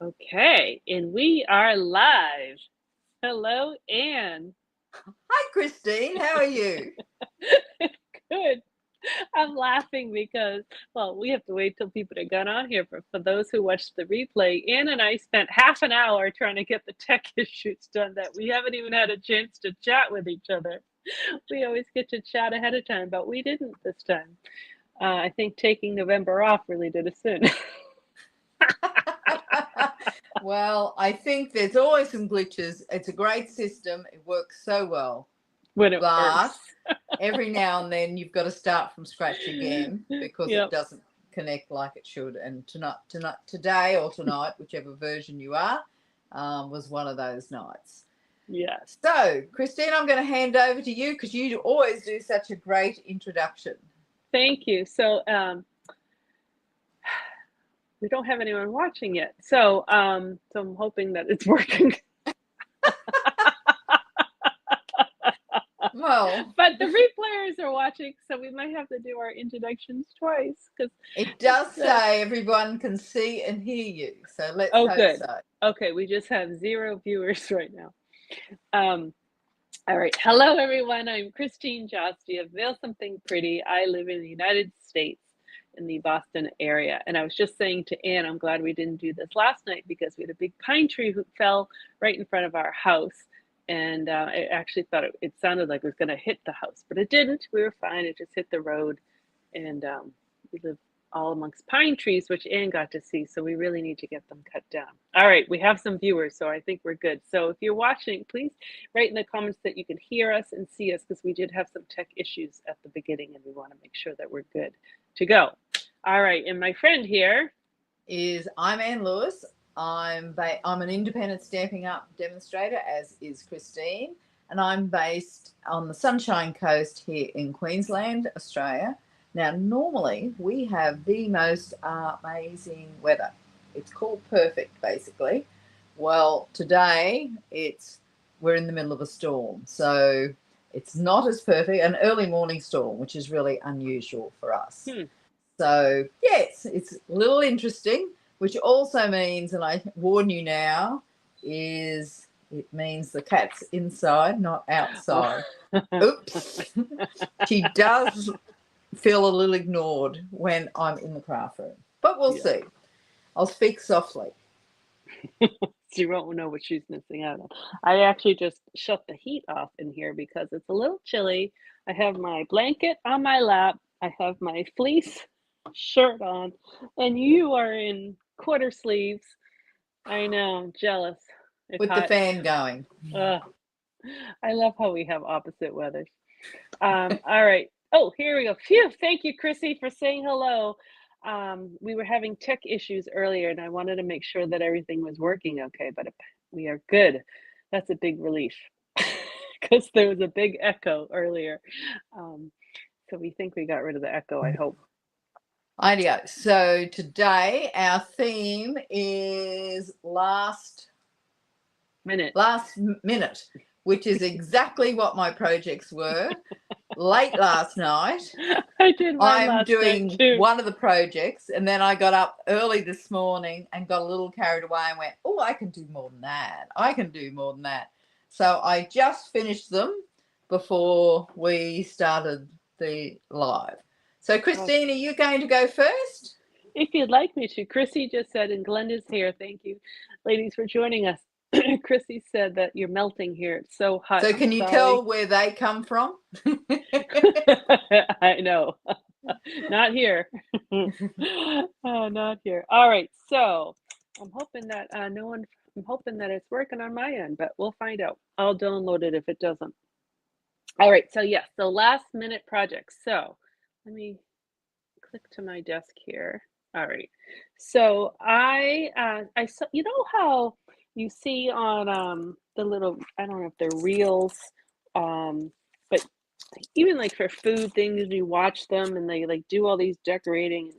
Okay, and we are live. Hello, Anne. Hi, Christine. How are you? Good. I'm laughing because, well, we have to wait till people to get on here. For those who watched the replay, Anne and I spent half an hour trying to get the tech issues done that we haven't even had a chance to chat with each other. We always get to chat ahead of time, but we didn't this time. I think taking November off really did us in. Well, I think there's always some glitches. It's a great system. It works so well. When it But works. every now and then you've got to start from scratch again because it Yep. doesn't connect like it should. And today or tonight, whichever version you are, was one of those nights. Yes. So, Christine, I'm going to hand over to you because you always do such a great introduction. Thank you. So, we don't have anyone watching yet. So I'm hoping that it's working. Well, But the replayers are watching, so we might have to do our introductions twice because it it's does say everyone can see and hear you. So let's oh hope good. so. Okay, we just have 0 viewers right now. Um, all right. Hello everyone. I'm Christine Josty of Veil Something Pretty. I live in the United States in the Boston area. And I was just saying to Anne, I'm glad we didn't do this last night because we had a big pine tree who fell right in front of our house. And I actually thought it sounded like it was going to hit the house, but it didn't. We were fine. It just hit the road. And we live all amongst pine trees, which Anne got to see. So we really need to get them cut down. All right, we have some viewers, so I think we're good. So if you're watching, please write in the comments that you can hear us and see us because we did have some tech issues at the beginning and we want to make sure that we're good to go. All right, and my friend here I'm Anne Lewis. I'm an independent Stampin' Up demonstrator, as is Christine, and I'm based on the Sunshine Coast here in Queensland, Australia. Now, normally we have the most amazing weather. It's called perfect, basically. Well, today we're in the middle of a storm, so it's not as perfect. An early morning storm, which is really unusual for us. So, yes, it's a little interesting, which also means, and I warn you now, is it means the cat's inside, not outside. Oops. She does feel a little ignored when I'm in the craft room, but we'll yeah. see. I'll speak softly. You won't know what she's missing out on. I actually just shut the heat off in here because it's a little chilly. I have my blanket on my lap. I have my fleece shirt on, and you are in quarter sleeves. I know, jealous. It's With the hot. fan going. Ugh. I love how we have opposite weathers. All right. Oh, here we go. Phew. Thank you, Chrissy, for saying hello. We were having tech issues earlier, and I wanted to make sure that everything was working okay, but we are good. That's a big relief because there was a big echo earlier. Um, so we think we got rid of the echo, I hope. Idea. So today our theme is last Minute. minute, which is exactly what my projects were. Late last night, I did mine I'm last night doing too. one of the projects, and then I got up early this morning and got a little carried away and went, oh, I can do more than that. I can do more than that. So I just finished them before we started the live. So, Christine, are you going to go first? If you'd like me to, Chrissy just said, and Glenda's here. Thank you, ladies, for joining us. Chrissy said that you're melting here. It's so hot. So, I'm can you sorry. tell where they come from? I know. Not here. Not here. All right. So I'm hoping that I'm hoping that it's working on my end, but we'll find out. I'll download it if it doesn't. All right. So yes, so last minute projects. So let me click to my desk here. All right. So I saw, you know how you see on the little, I don't know if they're reels, but even like for food things, you watch them and they like do all these decorating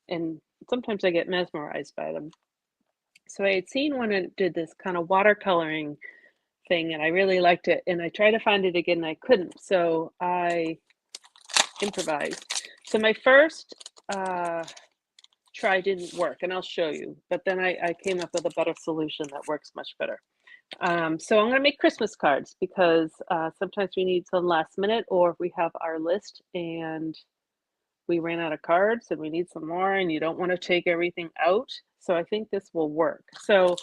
and sometimes I get mesmerized by them. So I had seen one that did this kind of watercoloring thing and I really liked it and I tried to find it again and I couldn't. So I improvised. So my first tried didn't work, and I'll show you. But then I came up with a better solution that works much better. So I'm going to make Christmas cards because sometimes we need some last minute, or if we have our list and we ran out of cards and we need some more and you don't want to take everything out. So I think this will work. So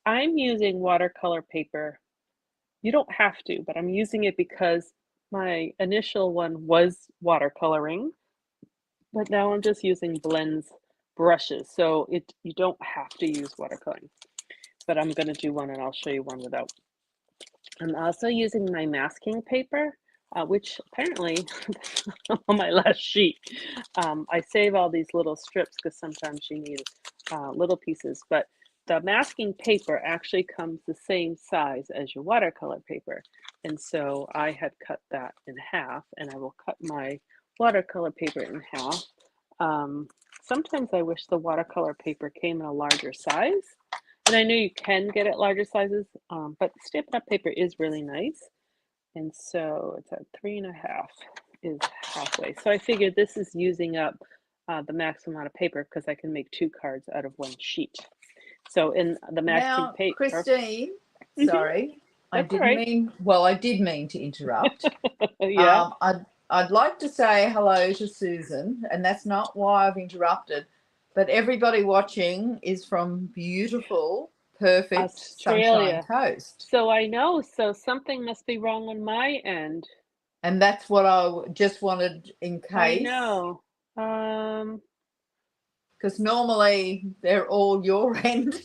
I'm using watercolor paper. You don't have to, but I'm using it because my initial one was watercoloring, but now I'm just using blends brushes. So you don't have to use watercoloring, but I'm going to do one and I'll show you one without. I'm also using my masking paper, which apparently on my last sheet. I save all these little strips because sometimes you need little pieces, but the masking paper actually comes the same size as your watercolor paper. And so I had cut that in half, and I will cut my watercolor paper in half. Sometimes I wish the watercolor paper came in a larger size. And I know you can get it larger sizes, but Stampin' Up! Paper is really nice. And so it's at 3.5 is halfway. So I figured this is using up the maximum amount of paper because I can make 2 cards out of 1 sheet. So in the masking Now, paper. Christine, Mhm. sorry, I That's all didn't right. mean. Well, I did mean to interrupt. Yeah. I'd like to say hello to Susan, and that's not why I've interrupted. But everybody watching is from beautiful, perfect Sunshine Australia. Coast. So I know. So something must be wrong on my end. And that's what I just wanted in I case. know. Because normally they're all your end.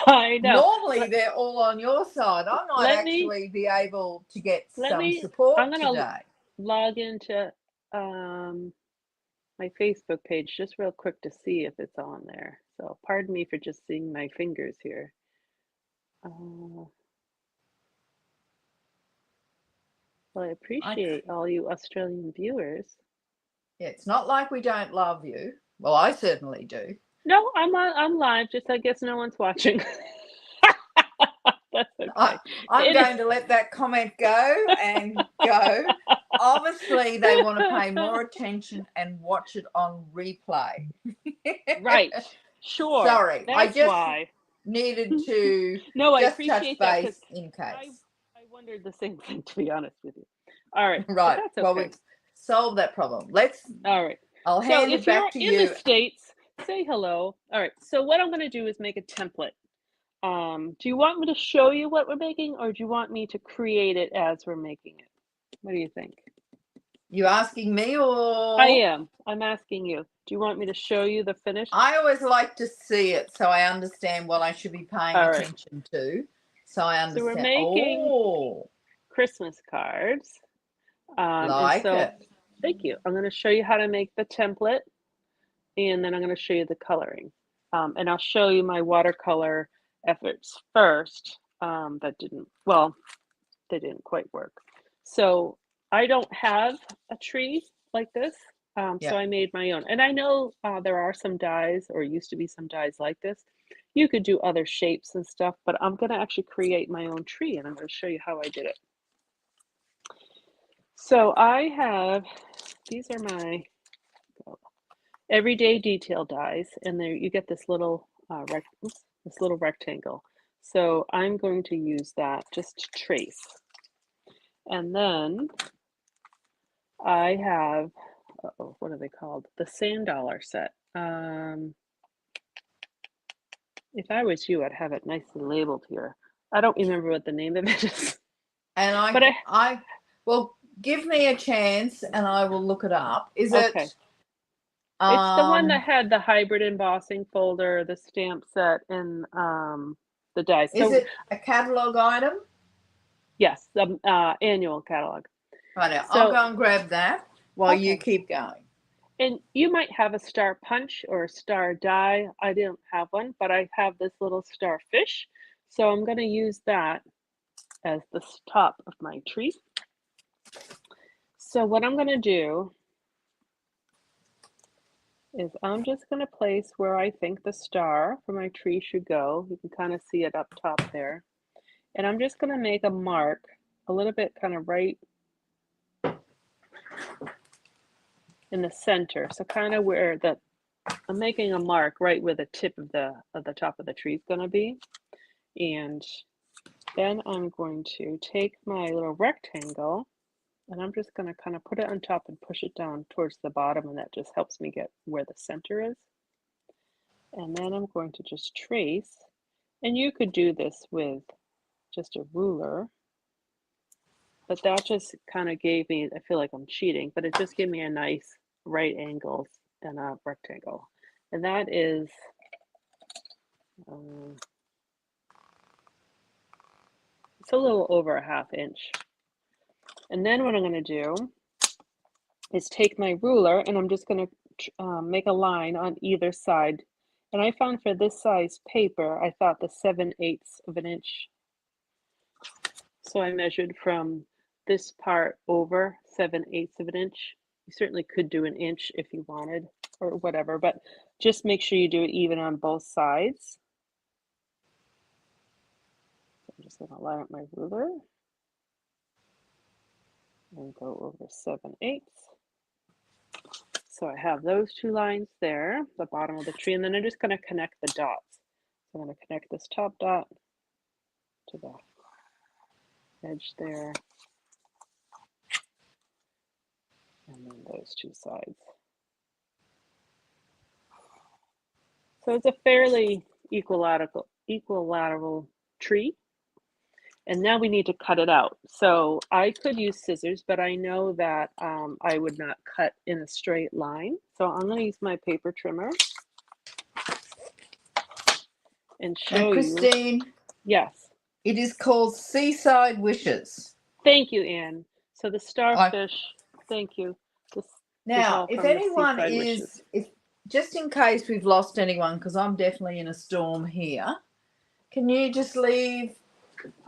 I know. Normally they're all on your side. I might actually be able to get some support I'm gonna today. log into my Facebook page just real quick to see if it's on there. So pardon me for just seeing my fingers here. Well, I appreciate all you Australian viewers. Yeah, it's not like we don't love you. Well, I certainly do. No, I'm live. Just I guess no one's watching. That's okay. I'm going to let that comment go and go. Obviously, they want to pay more attention and watch it on replay. Right. Sure. Sorry, That's I just why. needed to No, I just appreciate touch that base in case. I wondered the same thing, to be honest with you. All right. Right. But that's okay. Well, we've solved that problem. All right. I'll hand it back to you. So if you're in the States, say hello. All right. So what I'm going to do is make a template. Do you want me to show you what we're making, or do you want me to create it as we're making it? What do you think? You asking me, or? I am. I'm asking you. Do you want me to show you the finish? I always like to see it so I understand what I should be paying attention to. So I understand. So we're making Christmas cards. Like it. Thank you. I'm going to show you how to make the template, and then I'm going to show you the coloring. And I'll show you my watercolor efforts first. They didn't quite work. So I don't have a tree like this. So I made my own. And I know there are some dies, or used to be some dies like this. You could do other shapes and stuff, but I'm going to actually create my own tree, and I'm going to show you how I did it. So I have, these are my everyday detail dies, and there you get this little rectangle. So I'm going to use that just to trace. And then I have, what are they called? The sand dollar set. If I was you, I'd have it nicely labeled here. I don't remember what the name of it is. And I well, give me a chance and I will look it up. Is it? It's the one that had the hybrid embossing folder, the stamp set, and the dies. Is it a catalog item? Yes, the annual catalog. Right now, I'll go and grab that while you keep going. And you might have a star punch or a star die. I didn't have one, but I have this little star fish. So I'm going to use that as the top of my tree. So what I'm going to do is I'm just going to place where I think the star for my tree should go. You can kind of see it up top there. And I'm just going to make a mark a little bit kind of right in the center. So kind of where the I'm making a mark right where the tip of the top of the tree is going to be. And then I'm going to take my little rectangle and I'm just going to kind of put it on top and push it down towards the bottom, and that just helps me get where the center is. And then I'm going to just trace, and you could do this with just a ruler, but that just kind of gave me, I feel like I'm cheating, but it just gave me a nice right angles and a rectangle. And that is, it's a little over a 1/2 inch. And then what I'm going to do is take my ruler and I'm just going to make a line on either side. And I found for this size paper, I thought the 7/8 of an inch. So I measured from this part over 7/8 of an inch. You certainly could do an inch if you wanted or whatever, but just make sure you do it even on both sides. So I'm just going to line up my ruler and go over 7/8. So I have those 2 lines there, the bottom of the tree, and then I'm just going to connect the dots. So I'm going to connect this top dot to the edge there, and then those 2 sides. So it's a fairly equilateral tree. And now we need to cut it out. So I could use scissors, but I know that I would not cut in a straight line. So I'm going to use my paper trimmer and show Christine, you. Yes. It is called Seaside Wishes. Thank you, Anne. So the starfish, thank you. Now, if anyone is, just in case we've lost anyone, because I'm definitely in a storm here, can you just leave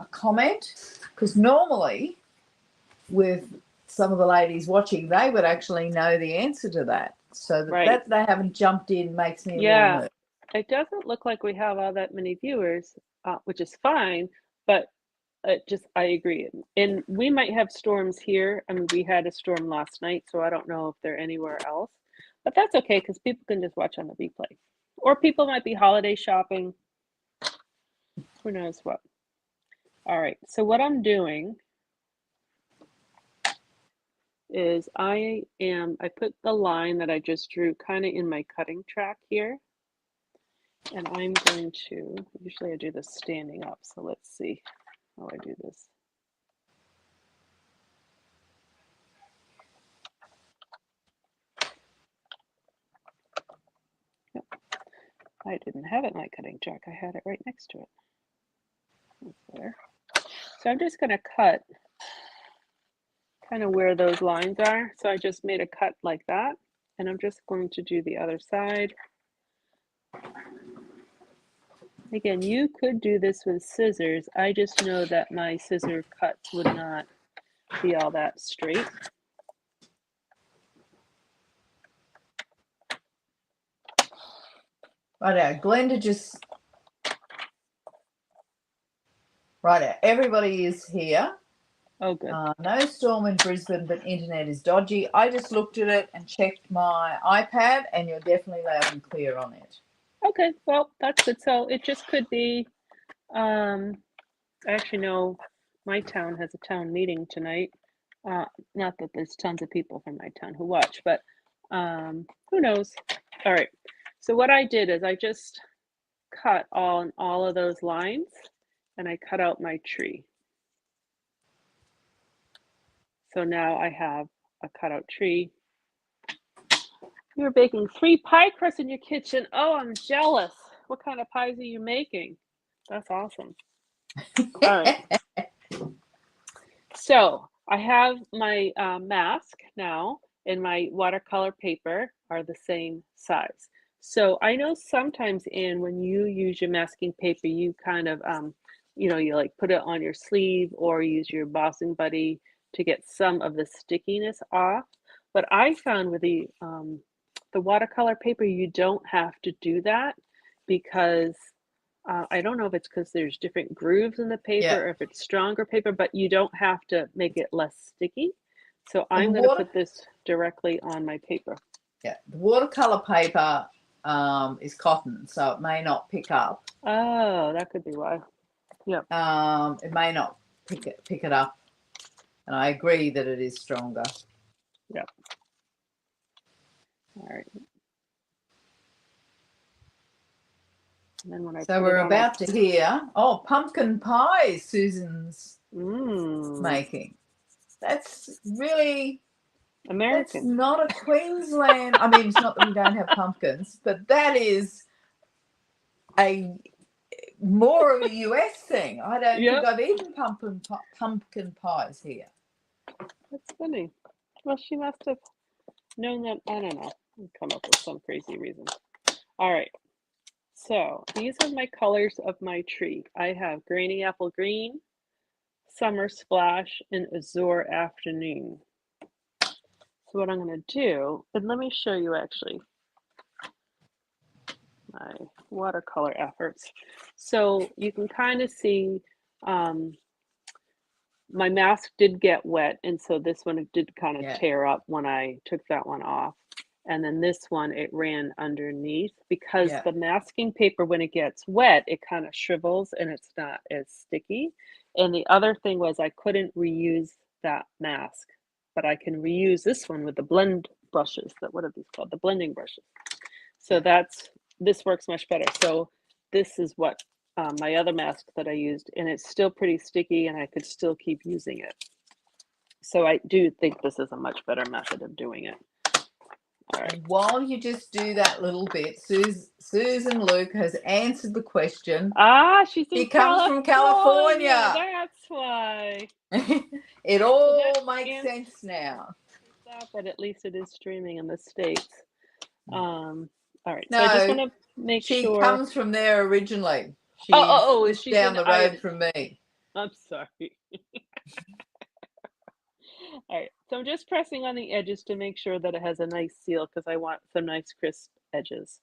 a comment? Because normally with some of the ladies watching, they would actually know the answer to that. So that they haven't jumped in makes me a little nervous. It doesn't look like we have all that many viewers, which is fine, but I agree. And we might have storms here. I mean, we had a storm last night, so I don't know if they're anywhere else, but that's okay because people can just watch on the replay. Or people might be holiday shopping. Who knows what. All right, so what I'm doing is I put the line that I just drew kind of in my cutting track here. And I'm going to, usually I do this standing up, so let's see how I do this. Yep. I didn't have it in my cutting track, I had it right next to it. That's better. So I'm just going to cut kind of where those lines are. So I just made a cut like that, and I'm just going to do the other side. Again, you could do this with scissors. I just know that my scissor cuts would not be all that straight. Righto, Glenda just... Righto, everybody is here. Oh, good. No storm in Brisbane, but internet is dodgy. I just looked at it and checked my iPad, and you're definitely loud and clear on it. Okay, well, that's good. So it just could be, I actually know my town has a town meeting tonight. Not that there's tons of people from my town who watch, but who knows? All right, so what I did is I just cut all of those lines, and I cut out my tree. So now I have a cutout tree. You're baking 3 pie crusts in your kitchen. Oh, I'm jealous. What kind of pies are you making? That's awesome. All right. So I have my mask now, and my watercolor paper are the same size. So I know sometimes, Anne, when you use your masking paper, you kind of, you like put it on your sleeve or use your embossing buddy to get some of the stickiness off. But I found with the watercolor paper, you don't have to do that because I don't know if it's because there's different grooves in the paper or if it's stronger paper, but you don't have to make it less sticky. So I'm going to put this directly on my paper. Yeah, the watercolor paper is cotton, so it may not pick up. Oh, that could be why. Yep. It may not pick it up, and I agree that it is stronger. Yep. All right. And then when I So we're about to hear, pumpkin pie Susan's making. That's really American. That's not a Queensland. I mean, it's not that we don't have pumpkins, but that is a more of a US thing. I don't think I've eaten pumpkin pies here. That's funny. Well, she must have known that. I don't know. Come up with some crazy reason. All right. So these are my colors of my tree. I have Granny Apple Green, Summer Splash, and Azure Afternoon. So what I'm going to do, and let me show you actually my watercolor efforts. So you can kind of see my mask did get wet, and so this one did kind of tear up when I took that one off. And then this one, it ran underneath because the masking paper, when it gets wet, it kind of shrivels and it's not as sticky. And the other thing was I couldn't reuse that mask, but I can reuse this one with the blend brushes. What are these called? The blending brushes. So this works much better. So this is what my other mask that I used, and it's still pretty sticky and I could still keep using it. So I do think this is a much better method of doing it. All right. And while you just do that little bit, Susan Luke has answered the question. She comes from California. That's why. It all makes sense now. But at least it is streaming in the States. All right. No, so I just want to make sure. She comes from there originally. She's down the road from me. I'm sorry. All right, so I'm just pressing on the edges to make sure that it has a nice seal because I want some nice crisp edges.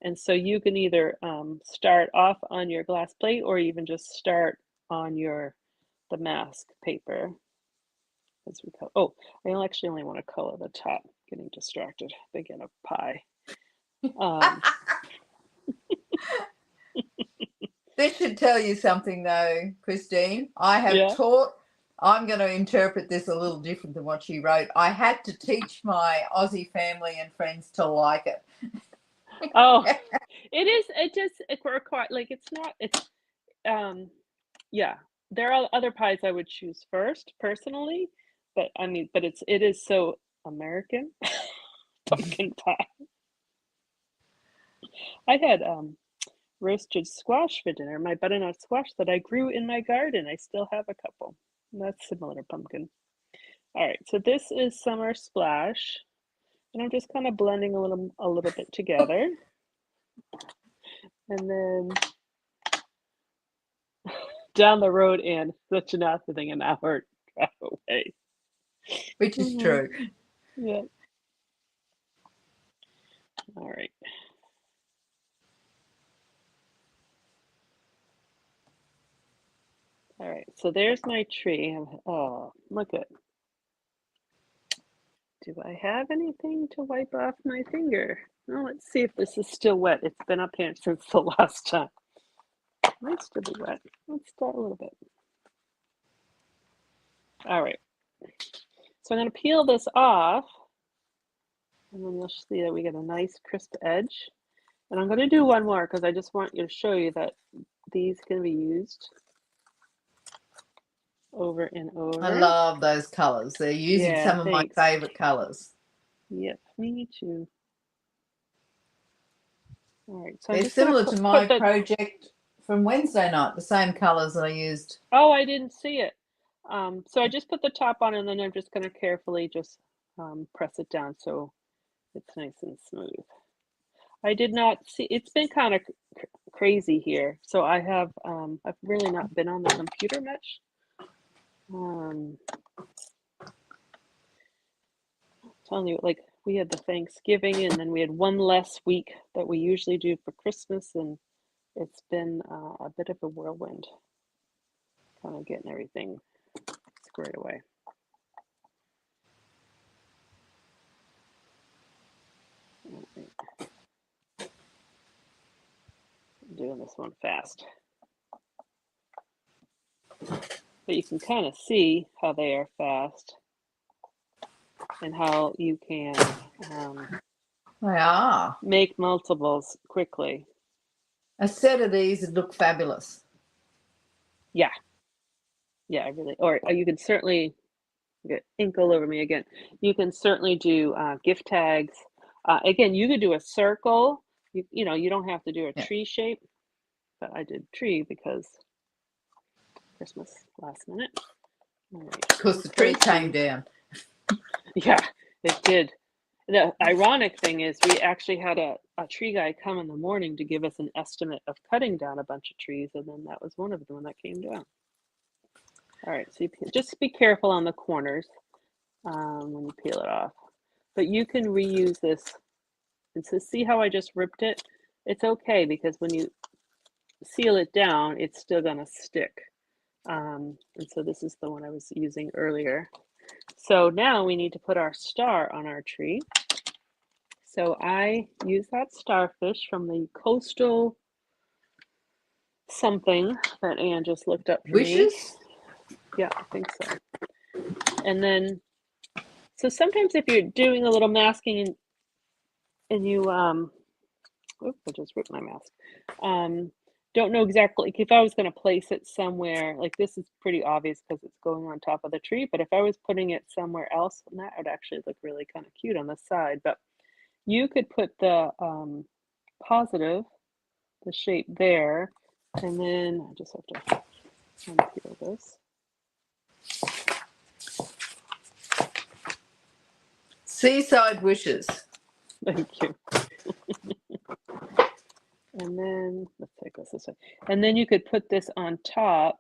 And so you can either start off on your glass plate or even just start on the mask paper. As we I actually only want to color the top. Getting distracted. Thinking of pie. This should tell you something though, Christine. I have taught, I'm going to interpret this a little different than what she wrote. I had to teach my Aussie family and friends to like it. It is, it requires, like, it's not, it's, there are other pies I would choose first, personally, but I mean, but it is so American. Pumpkin pie. I had, roasted squash for dinner, my butternut squash that I grew in my garden. I still have a couple. That's similar to pumpkin. All right, so this is Summer Splash, and I'm just kind of blending a little bit together. And then down the road, and such an after thing, an hour drive away. Which is true. Yeah. All right. All right, so there's my tree. Oh, look at. Do I have anything to wipe off my finger? Well, let's see if this is still wet. It's been up here since the last time. It might still be wet. Let's start a little bit. All right. So I'm going to peel this off. And then you'll see that we get a nice crisp edge. And I'm going to do one more because I just want you to show you that these can be used over and over. I love those colors. They're using some of my favorite colors. Yep, me too. All right, so they're similar to my project from Wednesday night, the same colors that I used. Oh, I didn't see it. So I just put the top on, and then I'm just going to carefully just press it down so it's nice and smooth. I did not see, it's been kind of crazy here. So I have, I've really not been on the computer much. I'm telling you, like, we had the Thanksgiving, and then we had one less week that we usually do for Christmas, and it's been a bit of a whirlwind, kind of getting everything squared away. doing this one fast. But you can kind of see how they are fast and how you can They are. make multiples quickly. A set of these would look fabulous. Yeah, really. Or you can certainly get ink all over me again. You can certainly do gift tags. Again, you could do a circle. You know, you don't have to do a tree shape, but I did tree because Christmas last minute. All right. Because the tree came down. Yeah, it did. The ironic thing is we actually had a tree guy come in the morning to give us an estimate of cutting down a bunch of trees, and then that was one of them that came down. All right, so just be careful on the corners when you peel it off. But you can reuse this. And so see how I just ripped it? It's okay because when you seal it down, it's still gonna stick. And so this is the one I was using earlier. So now we need to put our star on our tree. So I use that starfish from the coastal something that Anne just looked up for Wishes? me. Yeah, I think so. And then, so sometimes if you're doing a little masking and you, oops, I just ripped my mask. Don't know exactly, like if I was going to place it somewhere, like this is pretty obvious because it's going on top of the tree, but if I was putting it somewhere else, that would actually look really kind of cute on the side. But you could put the positive, the shape there, and then I just have to unpeel this. Seaside wishes. Thank you. And then let's take this way. And then you could put this on top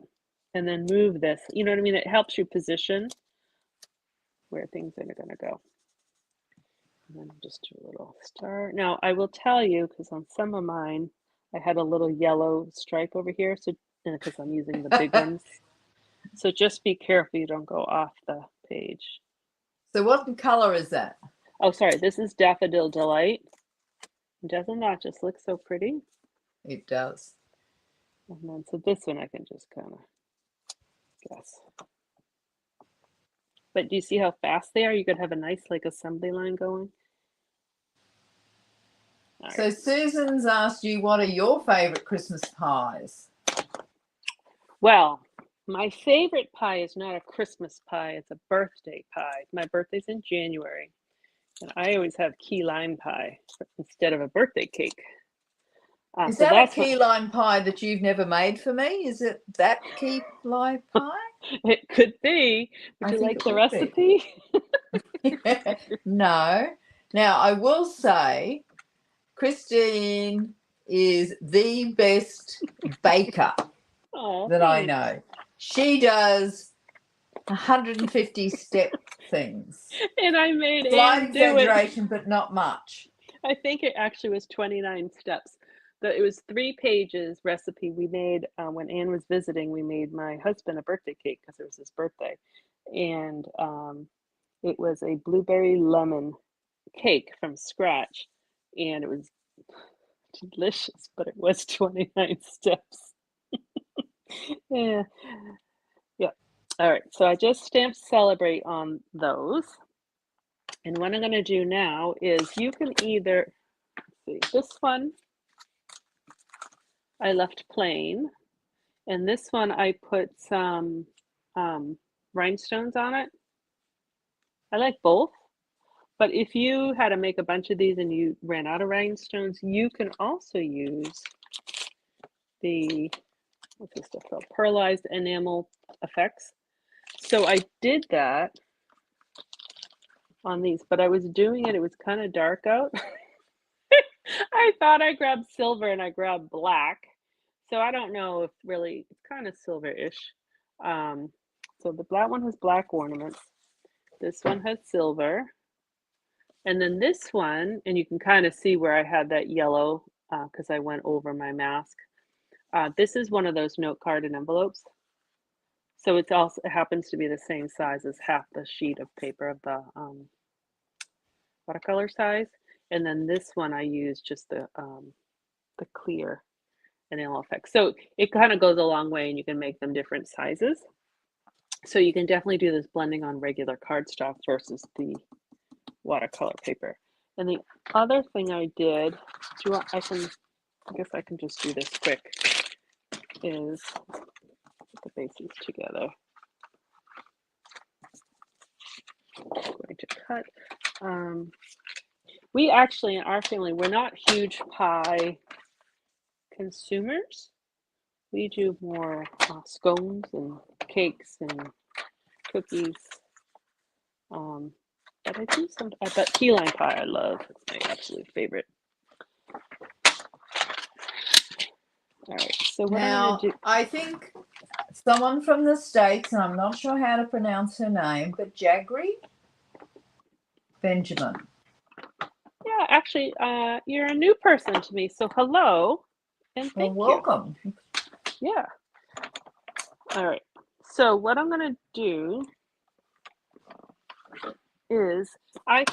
and then move this. You know what I mean? It helps you position where things are going to go. And then just do a little star. Now I will tell you, because on some of mine, I had a little yellow stripe over here. So because I'm using the big ones. So just be careful you don't go off the page. So what color is that? Oh, sorry. This is Daffodil Delight. Doesn't that just look so pretty? It does. And then, so this one I can just kind of guess. But do you see how fast they are? You could have a nice like assembly line going. So Susan's asked you, what are your favorite Christmas pies? Well, my favorite pie is not a Christmas pie, it's a birthday pie. My birthday's in January, and I always have key lime pie instead of a birthday cake. Is that a key lime pie that you've never made for me? Is it that key lime pie? It could be. Would you like the recipe? No. Now, I will say Christine is the best baker that I know. She does 150 step things. And I made Slight Anne do it. exaggeration, but not much. I think it actually was 29 steps. It was 3 pages recipe we made when Anne was visiting. We made my husband a birthday cake because it was his birthday. And it was a blueberry lemon cake from scratch. And it was delicious, but it was 29 steps. Yeah. All right, so I just stamped celebrate on those. And what I'm going to do now is you can either, let's see, this one I left plain, and this one I put some rhinestones on it. I like both, but if you had to make a bunch of these and you ran out of rhinestones, you can also use the, what's this stuff called? Pearlized enamel effects. So I did that on these, but I was doing it, it was kind of dark out. I thought I grabbed silver and I grabbed black. So I don't know if really, it's kind of silver-ish. So the black one has black ornaments. This one has silver. And then this one, and you can kind of see where I had that yellow because I went over my mask. This is one of those note card and envelopes. So it happens to be the same size as half the sheet of paper of the watercolor size. And then this one I use just the clear. enamel effect. So it kind of goes a long way, and you can make them different sizes. So you can definitely do this blending on regular cardstock versus the watercolor paper. And the other thing I did, I guess I can just do this quick, is put the bases together. I'm going to cut. We actually, in our family, we're not huge pie consumers. We do more scones and cakes and cookies. But I do but key lime pie I love. It's my absolute favorite. All right, so what I'm going to do. I think someone from the States, and I'm not sure how to pronounce her name, but Jagri Benjamin. Yeah, actually, you're a new person to me, so hello and thank you. Welcome. Yeah. All right. So what I'm going to do is I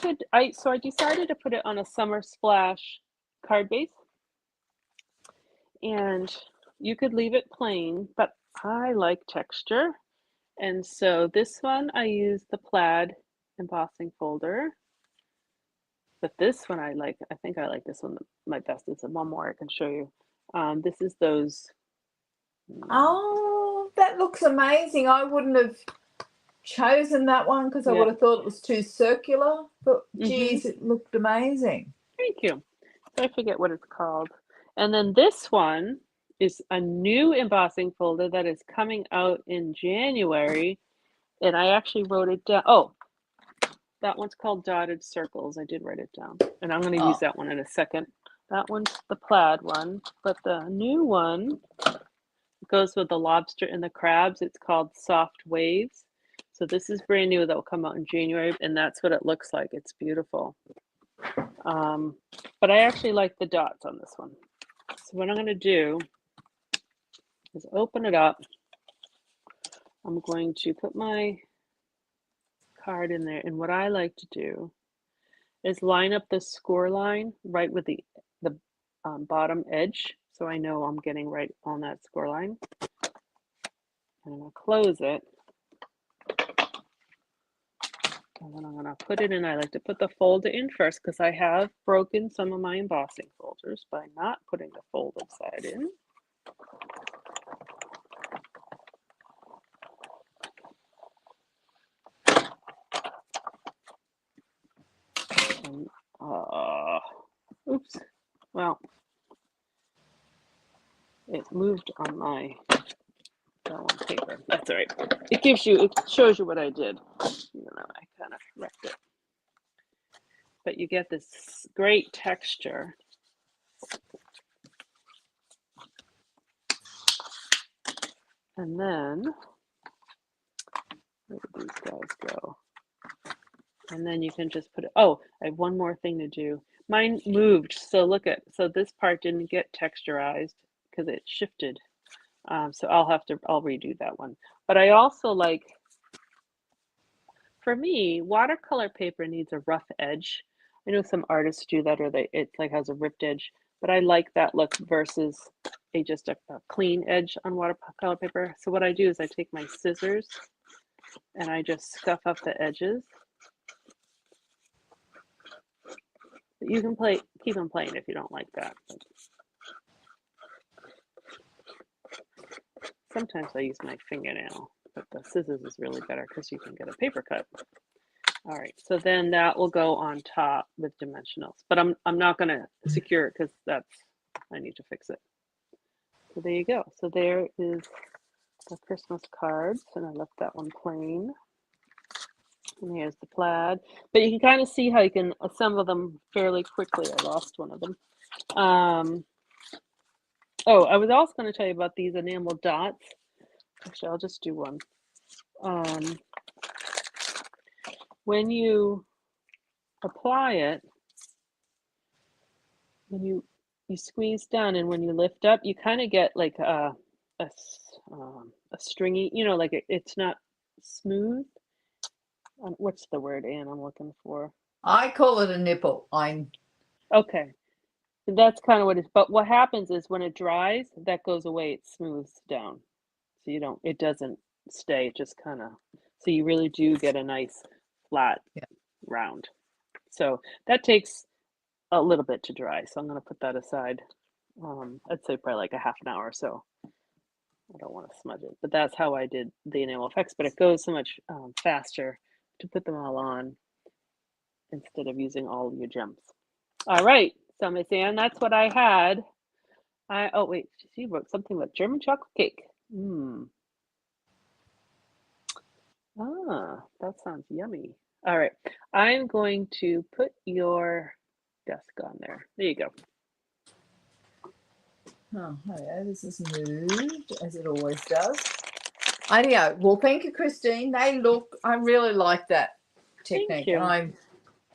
decided to put it on a Summer Splash card base, and you could leave it plain, but I like texture, and so this one I use the plaid embossing folder. But this one I think I like this one my best. It's one more I can show you. This is those. Oh, that looks amazing. I wouldn't have chosen that one because I would have thought it was too circular, but geez, it looked amazing. Thank you. So I forget what it's called. And then this one is a new embossing folder that is coming out in January, and I actually wrote it down. Oh, that one's called Dotted Circles. I did write it down, and I'm going to use that one in a second. That one's the plaid one, but the new one goes with the lobster and the crabs. It's called Soft Waves. So this is brand new. That will come out in January, and that's what it looks like. It's beautiful. But I actually like the dots on this one. So what I'm going to do is open it up. I'm going to put my card in there, and what I like to do is line up the score line right with the bottom edge, so I know I'm getting right on that score line. And I'm going to close it, and then I'm going to put it in. I like to put the folder in first because I have broken some of my embossing folders by not putting the folded side in. Oops. Well, it moved on my vellum paper. That's all right. It shows you what I did. Even though I kind of wrecked it. But you get this great texture. And then, where did these guys go? And then you can just put it, oh, I have one more thing to do. Mine moved, so so this part didn't get texturized because it shifted. So I'll redo that one. But I also like, for me, watercolor paper needs a rough edge. I know some artists do that, or it like has a ripped edge, but I like that look versus just a clean edge on watercolor paper. So what I do is I take my scissors and I just scuff up the edges. But you can keep them plain if you don't like that. But sometimes I use my fingernail, but the scissors is really better because you can get a paper cut. All right, so then that will go on top with dimensionals, but I'm not going to secure it because I need to fix it. So there you go. So there is the Christmas cards, and I left that one plain. And here's the plaid, but you can kind of see how you can assemble them fairly quickly. I lost one of them. Oh, I was also going to tell you about these enamel dots. Actually, I'll just do one. When you apply it, when you squeeze down, and when you lift up, you kind of get like a stringy, like it's not smooth. What's the word, Anne, I'm looking for? I call it a nipple. Okay. That's kind of what it is. But what happens is when it dries, that goes away. It smooths down. So you don't, it doesn't stay. It just kind of, so you really do get a nice flat Yeah. round. So that takes a little bit to dry. So I'm going to put that aside. I'd say probably like a half an hour or so. I don't want to smudge it, but that's how I did the enamel effects. But it goes so much faster to put them all on instead of using all your gems. All right, so Miss Ann, that's what I had. Oh wait, she wrote something about German chocolate cake. Ah, that sounds yummy. All right, I'm going to put your desk on there. There you go. Oh, yeah, this is moved as it always does. Ideo. Well, thank you, Christine. They look, I really like that technique. Thank you.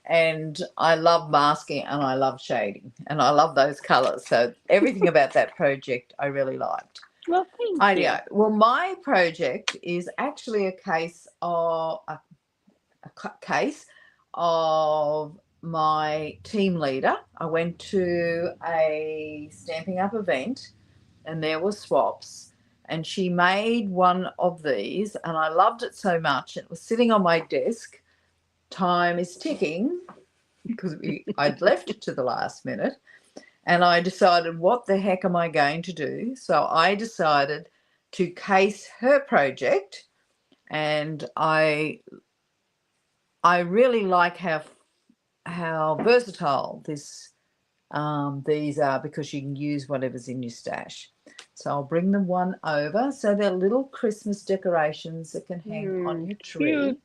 And I love masking and I love shading and I love those colors. So everything about that project I really liked. Well, thank you. Well, my project is actually a case of my team leader. I went to a Stamping Up event and there were swaps and she made one of these and I loved it so much. It was sitting on my desk. Time is ticking because I'd left it to the last minute and I decided, what the heck am I going to do? So I decided to case her project, and I really like how versatile these are, because you can use whatever's in your stash. So I'll bring the one over. So they're little Christmas decorations that can hang on your tree. Cute.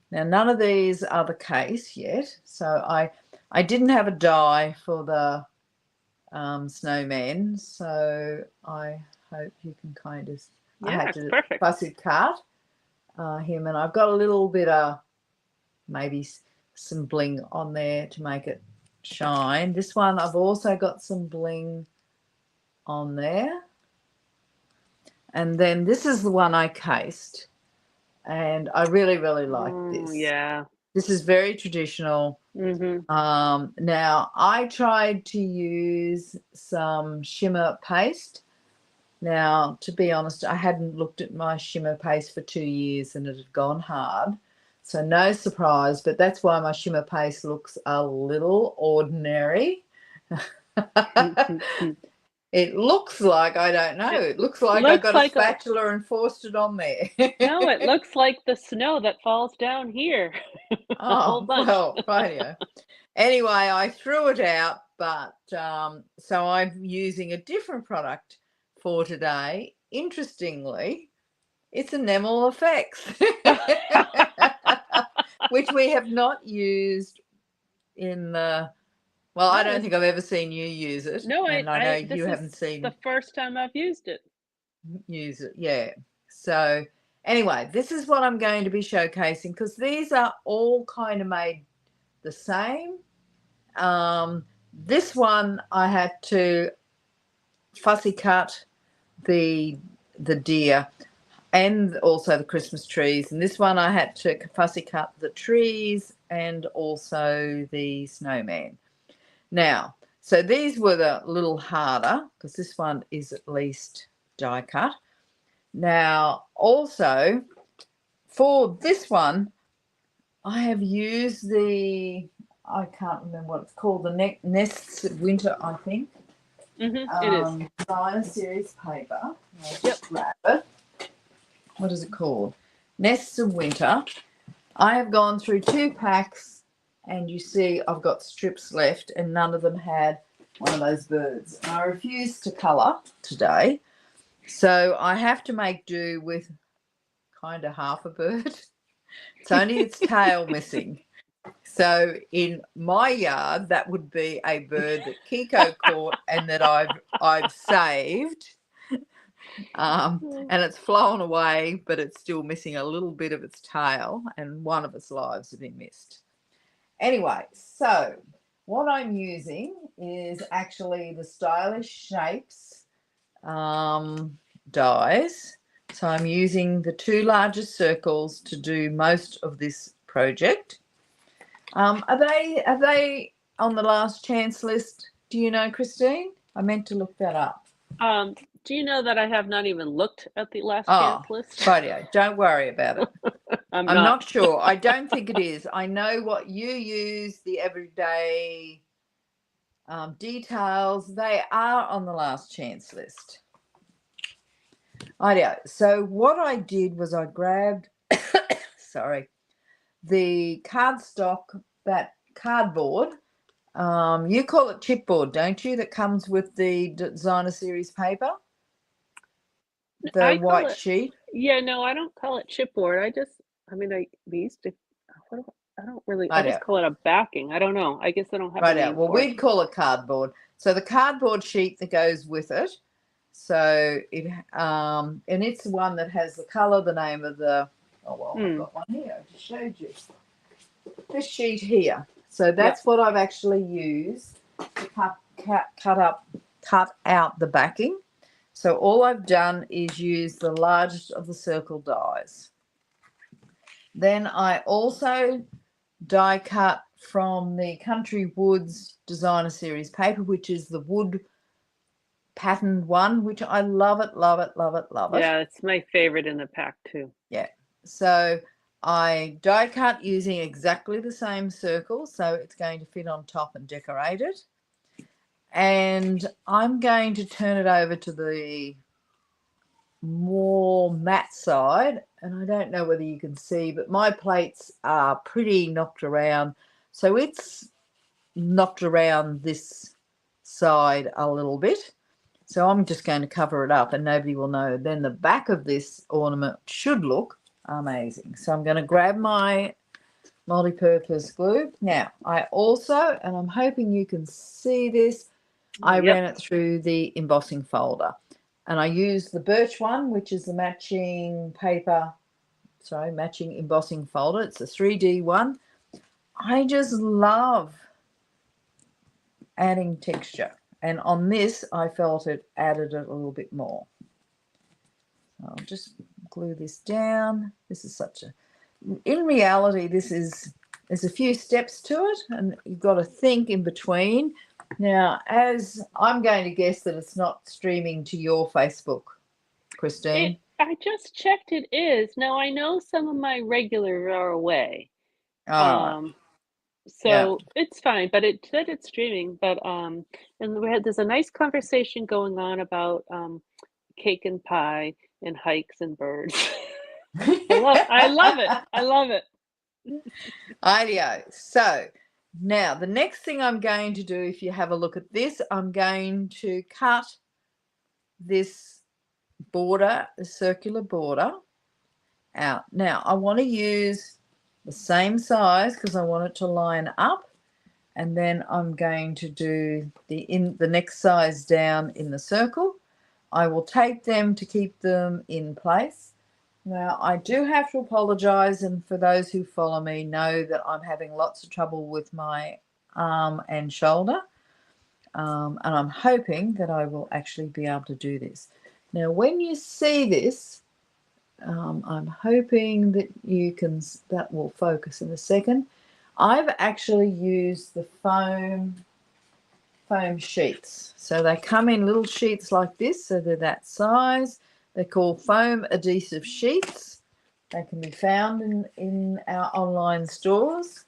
Now, none of these are the case yet. So I didn't have a die for the snowman. So I hope you can kind of, Yeah, I had it's to perfect. fussy cut him. And I've got a little bit of maybe some bling on there to make it shine. This one, I've also got some bling on there. And then this is the one I cased. And I really, really like this. Yeah. This is very traditional. Now, I tried to use some shimmer paste. Now, to be honest, I hadn't looked at my shimmer paste for 2 years and it had gone hard. So no surprise, but that's why my shimmer paste looks a little ordinary. It looks like, I don't know, it looks like I got a spatula and forced it on there. No, it looks like the snow that falls down here. Oh, well, right. Anyway, I threw it out, but so I'm using a different product for today. Interestingly, it's Enamel Effects, which we have not used in the, well, I don't think I've ever seen you use it. No, and I know you haven't seen the first time I've used it. Use it, yeah. So anyway, this is what I'm going to be showcasing, because these are all kind of made the same. This one I had to fussy cut the deer and also the Christmas trees, and this one I had to fussy cut the trees and also the snowman. Now, so these were a little harder because this one is at least die cut. Now, also for this one, I have used I can't remember what it's called, the Nests of Winter, I think. It is. Designer Series paper. Yep. Grab it. What is it called? Nests of Winter. I have gone through 2 packs, and you see I've got strips left, and none of them had one of those birds. And I refuse to colour today, so I have to make do with kind of half a bird. It's only its tail missing. So in my yard, that would be a bird that Kiko caught and that I've saved. And it's flown away, but it's still missing a little bit of its tail, and one of its lives have been missed. Anyway, so what I'm using is actually the Stylish Shapes dies. So I'm using the 2 largest circles to do most of this project. Are they on the last chance list? Do you know, Christine? I meant to look that up. Do you know that I have not even looked at the last Oh, chance list? radio. Don't worry about it. I'm not sure. I don't think it is. I know what you use, the everyday details. They are on the last chance list. Radio. So what I did was I grabbed, sorry, the cardstock, that cardboard. You call it chipboard, don't you? That comes with the designer series paper, the white sheet. Yeah, no, I don't call it chipboard. We used to. I don't really. I just call it a backing. I don't know. I guess I don't have a name. Well, we'd call it cardboard. So the cardboard sheet that goes with it. So it and it's the one that has the colour, the name of the. Oh well, I've got one here. I just showed you this sheet here. So that's what I've actually used to cut out the backing. So all I've done is use the largest of the circle dies. Then I also die cut from the Country Woods Designer Series paper, which is the wood patterned one, which I love it. Yeah, it's my favorite in the pack too. Yeah. So I die cut using exactly the same circle, so it's going to fit on top and decorate it. And I'm going to turn it over to the more matte side, and I don't know whether you can see, but my plates are pretty knocked around, so it's knocked around this side a little bit. So I'm just going to cover it up and nobody will know. Then the back of this ornament should look amazing. So I'm going to grab my multi-purpose glue. Now I also, and I'm hoping you can see this, I ran it through the embossing folder, and I used the birch one, which is the matching embossing folder. It's a 3D one. I just love adding texture, and on this I felt it added it a little bit more. I'll just glue this down. This is in reality, there's a few steps to it, and you've got to think in between. Now, as I'm going to guess that it's not streaming to your Facebook, Christine. I just checked it is. Now, I know some of my regulars are away. So it's fine, but it said it's streaming. But and there's a nice conversation going on about cake and pie and hikes and birds. I love it. Ideo. So now the next thing I'm going to do, if you have a look at this, I'm going to cut this border, the circular border out. Now I want to use the same size because I want it to line up, and then I'm going to do the next size down in the circle. I will tape them to keep them in place. Now I do have to apologize, and for those who follow me know that I'm having lots of trouble with my arm and shoulder, and I'm hoping that I will actually be able to do this. Now when you see this, I'm hoping that that will focus in a second. I've actually used the foam sheets. So they come in little sheets like this, so they're that size. They're called foam adhesive sheets. They can be found in our online stores.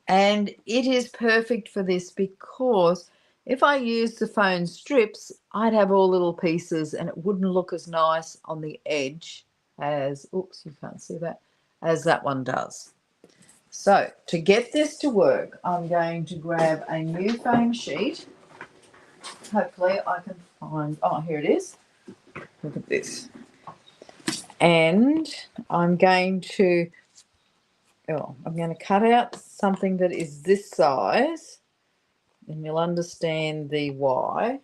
And it is perfect for this because if I use the foam strips, I'd have all little pieces and it wouldn't look as nice on the edge as, oops, you can't see that, as that one does. So to get this to work, I'm going to grab a new foam sheet. Hopefully I can find, oh, here it is. Look at this. And I'm going to cut out something that is this size, and you'll understand the why.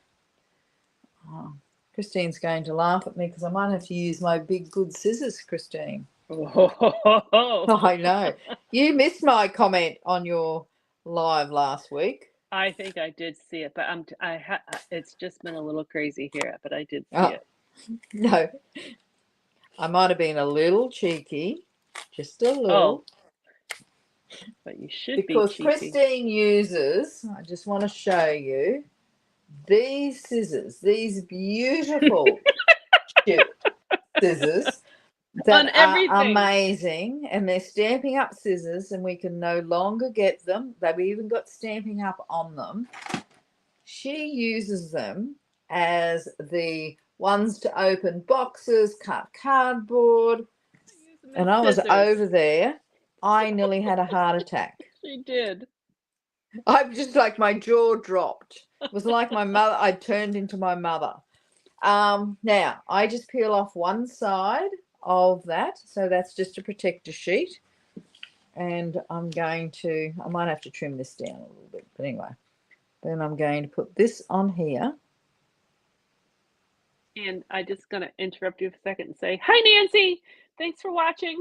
Christine's going to laugh at me because I might have to use my big good scissors, Christine. Oh. I know. You missed my comment on your live last week. I think I did see it, but it's just been a little crazy here, but I did see it. No, I might have been a little cheeky, just a little. But you should because be cheeky. Christine uses, I just want to show you, these scissors, these beautiful scissors that are amazing, and they're Stampin' Up scissors, and we can no longer get them. They've even got Stampin' Up on them. She uses them as the ones to open boxes, cut cardboard, and I was over there. I nearly had a heart attack. She did. I'm just like, my jaw dropped. It was like my mother. I turned into my mother. Now I just peel off one side of that, so that's just a protector sheet, and I might have to trim this down a little bit, but anyway, then I'm going to put this on here. And I'm just going to interrupt you for a second and say, hi, Nancy. Thanks for watching.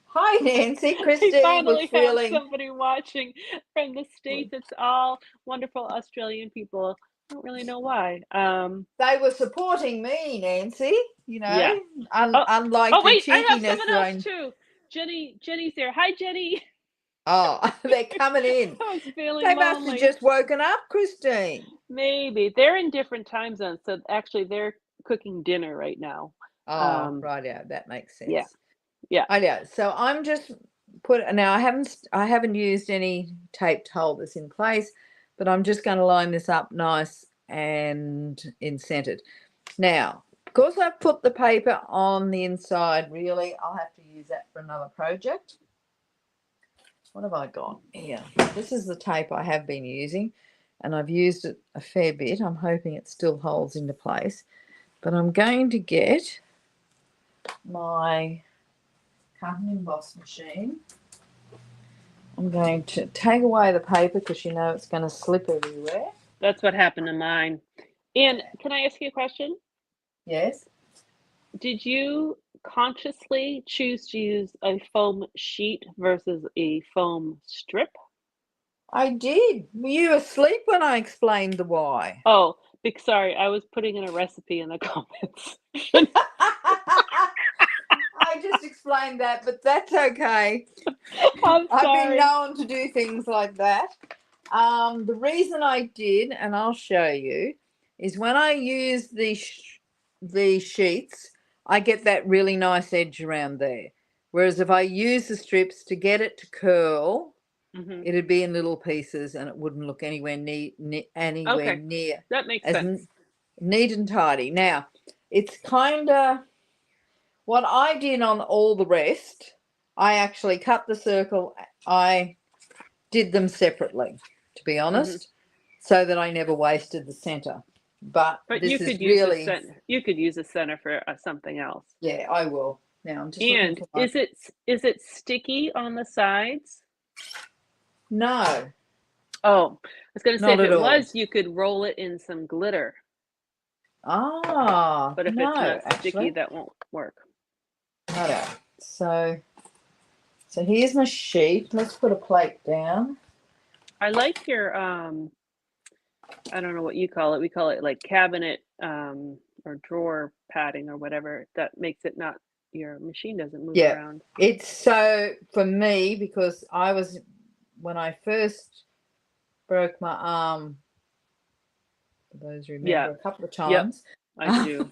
Hi, Nancy. Christine finally was feeling have somebody watching from the States. It's all wonderful Australian people. I don't really know why. They were supporting me, Nancy. You know, yeah. unlike oh wait, the cheekiness. I have someone else too. Jenny's there. Hi, Jenny. Oh, they're coming in. I was feeling they lonely. must have just woken up, Christine. Maybe they're in different time zones, so actually they're cooking dinner right now. Oh, right, yeah, that makes sense. Yeah. Yeah. So I'm just now. I haven't used any tape to hold this in place, but I'm just going to line this up nice and in centered. Now, because I've put the paper on the inside, really, I'll have to use that for another project. What have I got here? This is the tape I have been using, and I've used it a fair bit. I'm hoping it still holds into place, but I'm going to get my cut and emboss machine. I'm going to take away the paper because you know it's going to slip everywhere. That's what happened to mine. And can I ask you a question? Yes. Did you consciously choose to use a foam sheet versus a foam strip? I did. Were you asleep when I explained the why? Oh, sorry, I was putting in a recipe in the comments. I just explained that, but that's okay. I'm sorry. I've been known to do things like that. The reason I did, and I'll show you, is when I use the sheets, I get that really nice edge around there. Whereas if I use the strips to get it to curl, it'd be in little pieces and it wouldn't look anywhere near that makes sense. Neat and tidy. Now, it's kind of what I did on all the rest. I actually cut the circle. I did them separately, to be honest, so that I never wasted the center. But this is really, you could use a center for something else. Yeah, I will. Now I'm just and is it sticky on the sides? No. Oh, I was going to say, if it was, you could roll it in some glitter. Ah, but if it's not sticky, that won't work. Righto. So here's my sheet. Let's put a plate down. I like your I don't know what you call it. We call it like cabinet or drawer padding or whatever. That makes it not, your machine doesn't move around. It's so, for me, because when I first broke my arm, for those who remember, a couple of times. Yep, I do.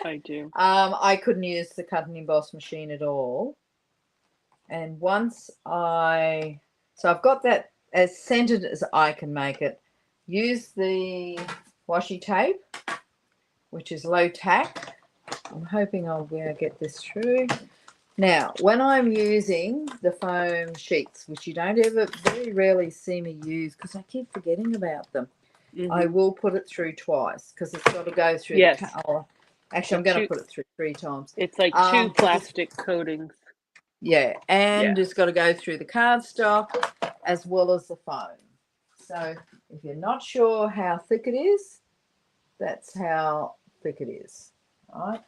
I do. I couldn't use the cut and emboss machine at all. And once so I've got that as centered as I can make it. Use the washi tape, which is low tack. I'm hoping I'll be able to get this through. Now, when I'm using the foam sheets, which you don't very rarely see me use because I keep forgetting about them, I will put it through twice because it's got to go through. Actually, I'm going to put it through 3 times. It's like 2 plastic coatings. Yeah, and it's got to go through the cardstock as well as the foam. So if you're not sure how thick it is, that's how thick it is. All right.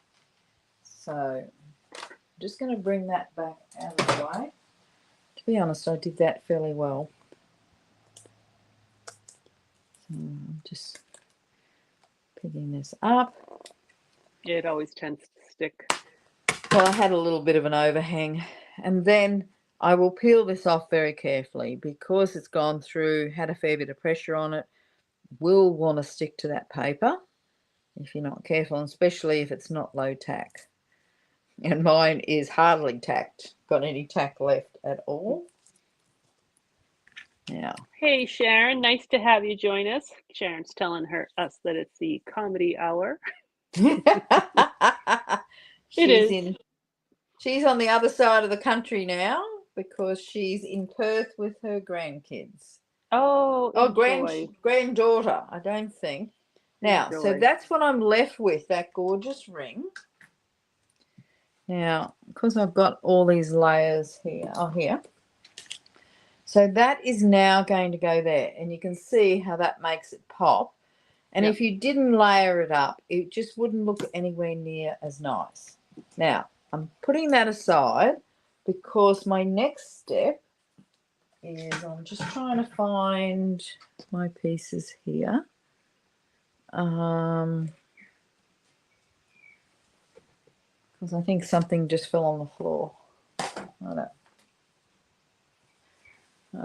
So I'm just going to bring that back out of the way. To be honest, I did that fairly well. So I'm just picking this up. Yeah, it always tends to stick. Well, I had a little bit of an overhang. And then I will peel this off very carefully because it's gone through, had a fair bit of pressure on it. Will want to stick to that paper if you're not careful, and especially if it's not low tack. And mine is hardly tacked, got any tack left at all. Now, Hey Sharon, nice to have you join us. Sharon's telling us that it's the comedy hour. She's on the other side of the country now because she's in Perth with her grandkids. Oh, granddaughter, I don't think. Now, so that's what I'm left with, that gorgeous ring. Now, because I've got all these layers here, here. So that is now going to go there, and you can see how that makes it pop. And if you didn't layer it up, it just wouldn't look anywhere near as nice. Now, I'm putting that aside because my next step is I'm just trying to find my pieces here. Because I think something just fell on the floor. I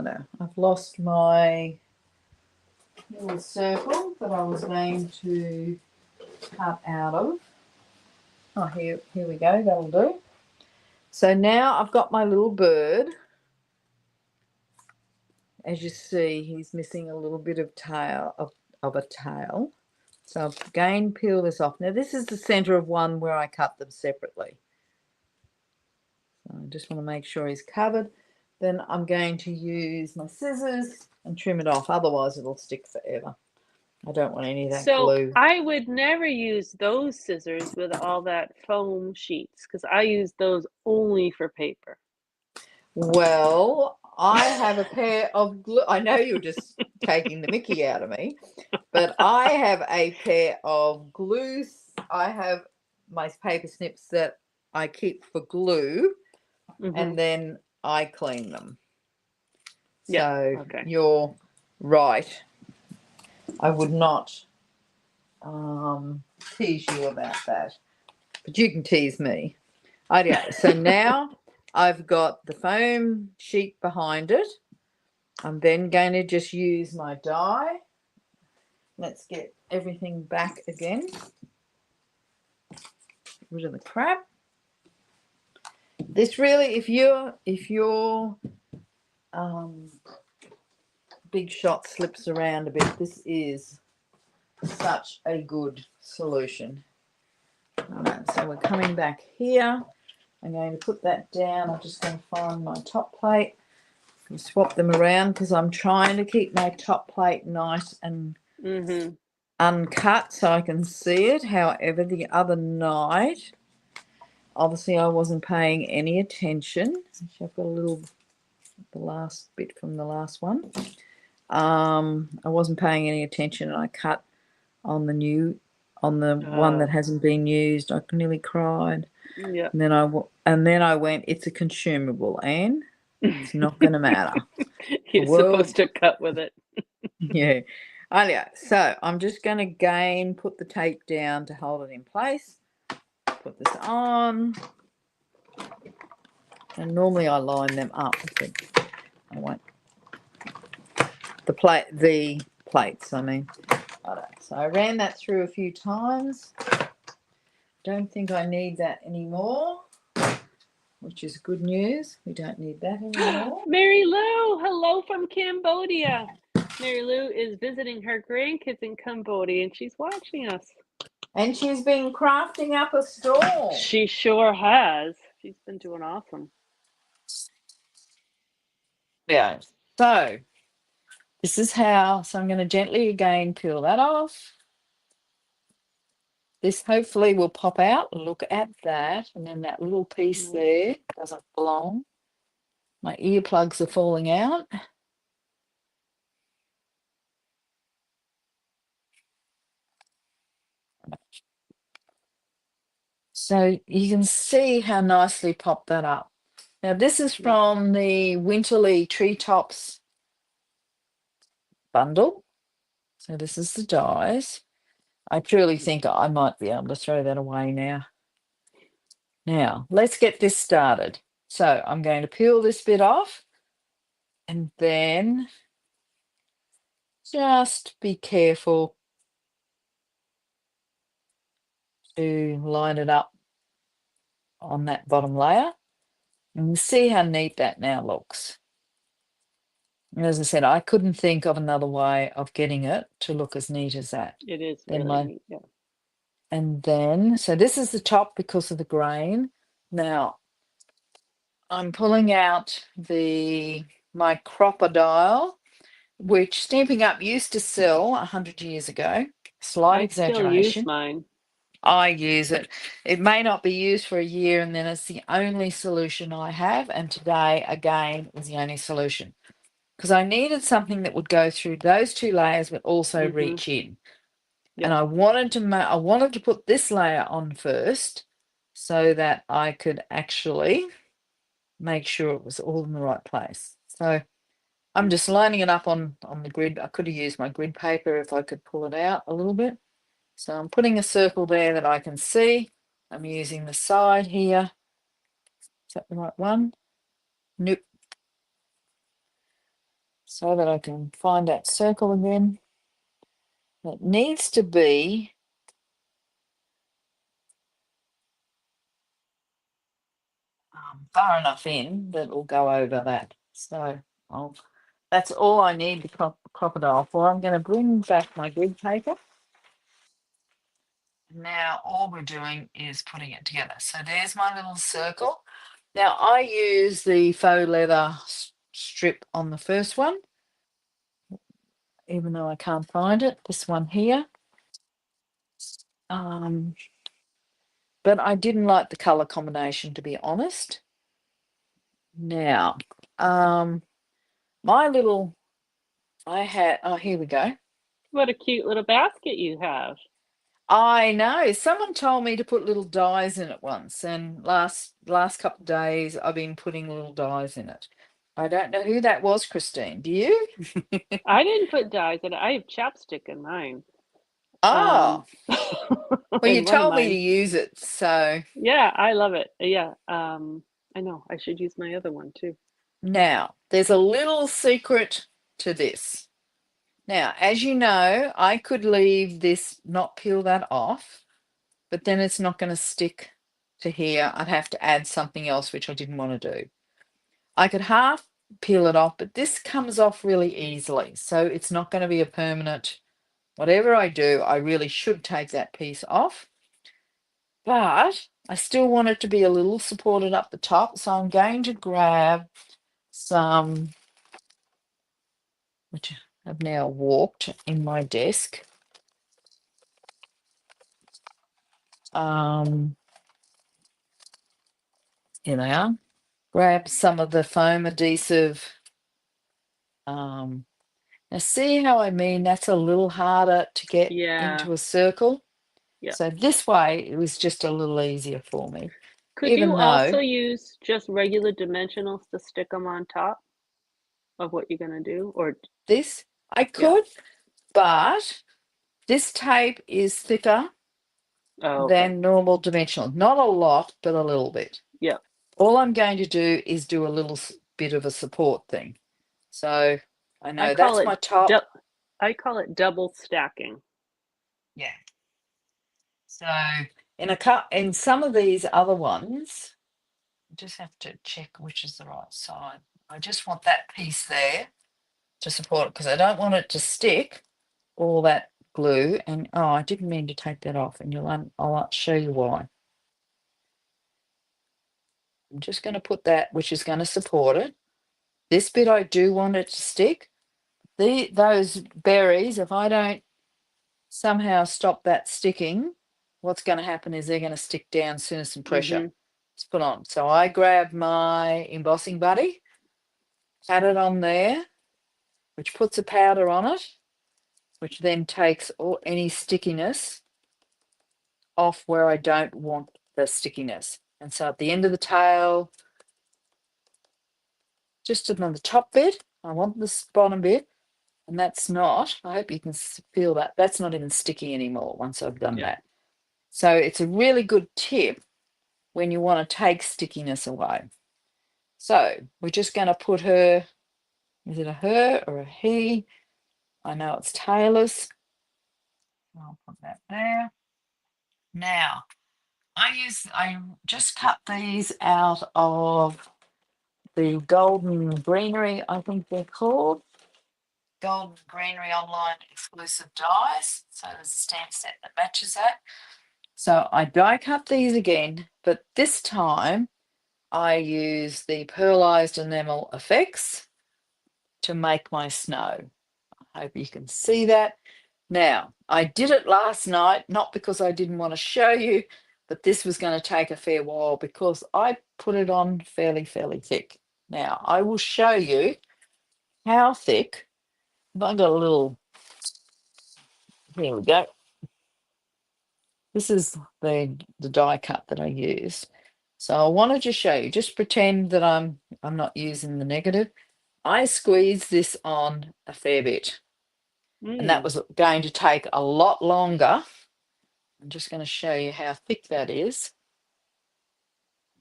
know. I've lost my little circle that I was going to cut out of. Oh, here we go. That'll do. So now I've got my little bird. As you see, he's missing a little bit of tail of a tail. So I've again peel this off. Now this is the center of one where I cut them separately. So I just want to make sure he's covered. Then I'm going to use my scissors and trim it off. Otherwise it'll stick forever. I don't want any of that glue. I would never use those scissors with all that foam sheets because I use those only for paper. Well, I have a pair of glue. I know you're just taking the mickey out of me, but I have a pair of glues. I have my paper snips that I keep for glue, and then I clean them. So you're right. I would not tease you about that, but you can tease me. Okay, so now I've got the foam sheet behind it. I'm then going to just use my die. Let's get everything back again. Get rid of the crap. This really, if your big shot slips around a bit, this is such a good solution. All right, so we're coming back here. I'm going to put that down. I'm just going to find my top plate and swap them around because I'm trying to keep my top plate nice and uncut so I can see it. However, the other night, obviously I wasn't paying any attention. Actually, I've got a little, the last bit from the last one. I wasn't paying any attention and I cut on the one that hasn't been used. I nearly cried. Yeah. And then I went, it's a consumable, Anne. It's not going to matter. You're supposed to cut with it. Yeah. Yeah. So I'm just going to again put the tape down to hold it in place. Put this on. And normally I line them up, but I won't. The plates, I mean. So I ran that through a few times. Don't think I need that anymore, which is good news. We don't need that anymore. Mary Lou, hello from Cambodia. Mary Lou is visiting her grandkids in Cambodia and she's watching us. And she's been crafting up a store. She sure has. She's been doing awesome. Yeah. So this is how, so I'm going to gently again peel that off. This hopefully will pop out. Look at that. And then that little piece there doesn't belong. My earplugs are falling out. So you can see how nicely popped that up. Now this is from the Winterly Treetops bundle. So this is the dies. I truly think I might be able to throw that away now. Now, let's get this started. So I'm going to peel this bit off and then just be careful to line it up on that bottom layer. And see how neat that now looks. And as I said, I couldn't think of another way of getting it to look as neat as that. It is Then really neat. Yeah. And then, so this is the top because of the grain. Now, I'm pulling out my Crocodile, which Stamping Up used to sell 100 years ago. Slight I still use exaggeration. mine. I use it. It may not be used for a year, and then it's the only solution I have. And today, again, is the only solution because I needed something that would go through those two layers, but also reach in. Yep. And I wanted to put this layer on first, so that I could actually make sure it was all in the right place. So I'm just lining it up on the grid. I could have used my grid paper if I could pull it out a little bit. So I'm putting a circle there that I can see. I'm using the side here. Is that the right one? Nope. So that I can find that circle again. It needs to be far enough in that will go over that. So that's all I need the crocodile for. I'm going to bring back my grid paper. Now all we're doing is putting it together. So there's my little circle. Now I use the faux leather strip on the first one, even though I can't find it. This one here. But I didn't like the color combination, to be honest. Now, my little, here we go. What a cute little basket you have. I know. Someone told me to put little dies in it once, and last couple of days I've been putting little dies in it. I don't know who that was, Christine. Do you? I didn't put dyes in it. I have chapstick in mine. Oh, well, you in one of told me to mine. use it, so Yeah, I love it. Yeah. I know. I should use my other one too. now there's a little secret to this. Now, as you know, I could leave this, not peel that off, but then it's not going to stick to here. I'd have to add something else, which I didn't want to do. I could half peel it off, but this comes off really easily. So it's not going to be a permanent, whatever I do, I really should take that piece off. But I still want it to be a little supported up the top. So I'm going to grab some, which I've now walked in my desk. Here they are. Grab some of the foam adhesive. Now see how I mean that's a little harder to get into a circle. Yeah. So this way it was just a little easier for me. Could you also use just regular dimensionals to stick them on top of what you're going to do? Or this I could, but this tape is thicker than normal dimensional. Not a lot, but a little bit. Yeah. All I'm going to do is do a little bit of a support thing. So I know that's my top. I call it double stacking. Yeah. So in some of these other ones, I just have to check which is the right side. I just want that piece there to support it because I don't want it to stick all that glue. And I didn't mean to take that off, and I'll show you why. I'm just going to put that, which is going to support it. This bit I do want it to stick. Those berries, if I don't somehow stop that sticking, what's going to happen is they're going to stick down as soon as some pressure is put on. So I grab my embossing buddy, add it on there, which puts a powder on it, which then takes any stickiness off where I don't want the stickiness. And so at the end of the tail, just on the top bit, I want this bottom bit, and that's not, I hope you can feel that, that's not even sticky anymore once I've done that. So it's a really good tip when you want to take stickiness away. So we're just going to put her, is it a her or a he? I know it's Taylor's. I'll put that there. Now, I just cut these out of the Golden Greenery, I think they're called. Golden Greenery online exclusive dies. So there's a stamp set that matches that. So I die cut these again, but this time I use the Pearlized Enamel Effects to make my snow. I hope you can see that. Now, I did it last night, not because I didn't want to show you, but this was going to take a fair while because I put it on fairly thick. Now, I will show you how thick. I've got a little, here we go. This is the die cut that I used. So I wanted to show you, just pretend that I'm not using the negative. I squeezed this on a fair bit, and that was going to take a lot longer. I'm just going to show you how thick that is.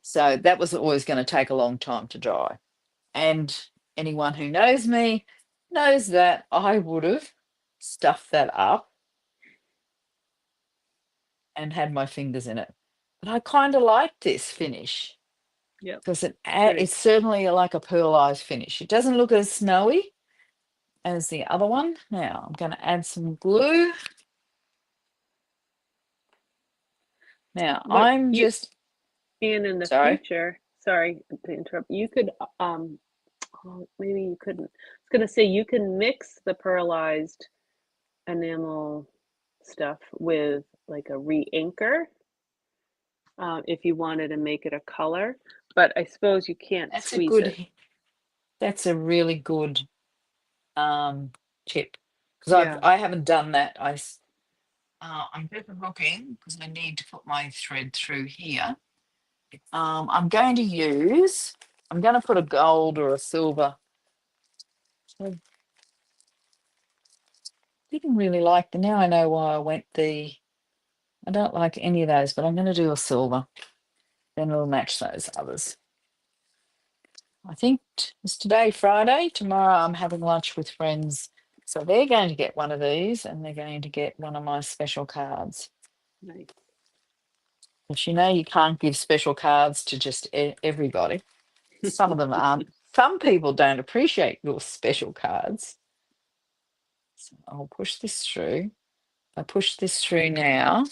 So that was always going to take a long time to dry. And anyone who knows me knows that I would have stuffed that up and had my fingers in it. But I kind of like this finish. Yeah. Because it's certainly like a pearlized finish. It doesn't look as snowy as the other one. Now I'm going to add some glue. Now I'm just in the future. Sorry to interrupt. You could maybe you couldn't. I was going to say you can mix the pearlized enamel stuff with like a re-inker if you wanted to make it a color, but I suppose you can't squeeze it. That's a really good tip, because I haven't done that. I'm just looking because I need to put my thread through here. I'm going to put a gold or a silver. I didn't really like now I know why I went I don't like any of those, but I'm going to do a silver. Then it'll match those others. I think it's today Friday. Tomorrow I'm having lunch with friends. So they're going to get one of these and they're going to get one of my special cards. Nice. But you can't give special cards to just everybody. Some of them aren't. Some people don't appreciate your special cards. So I'll push this through. I push this through now.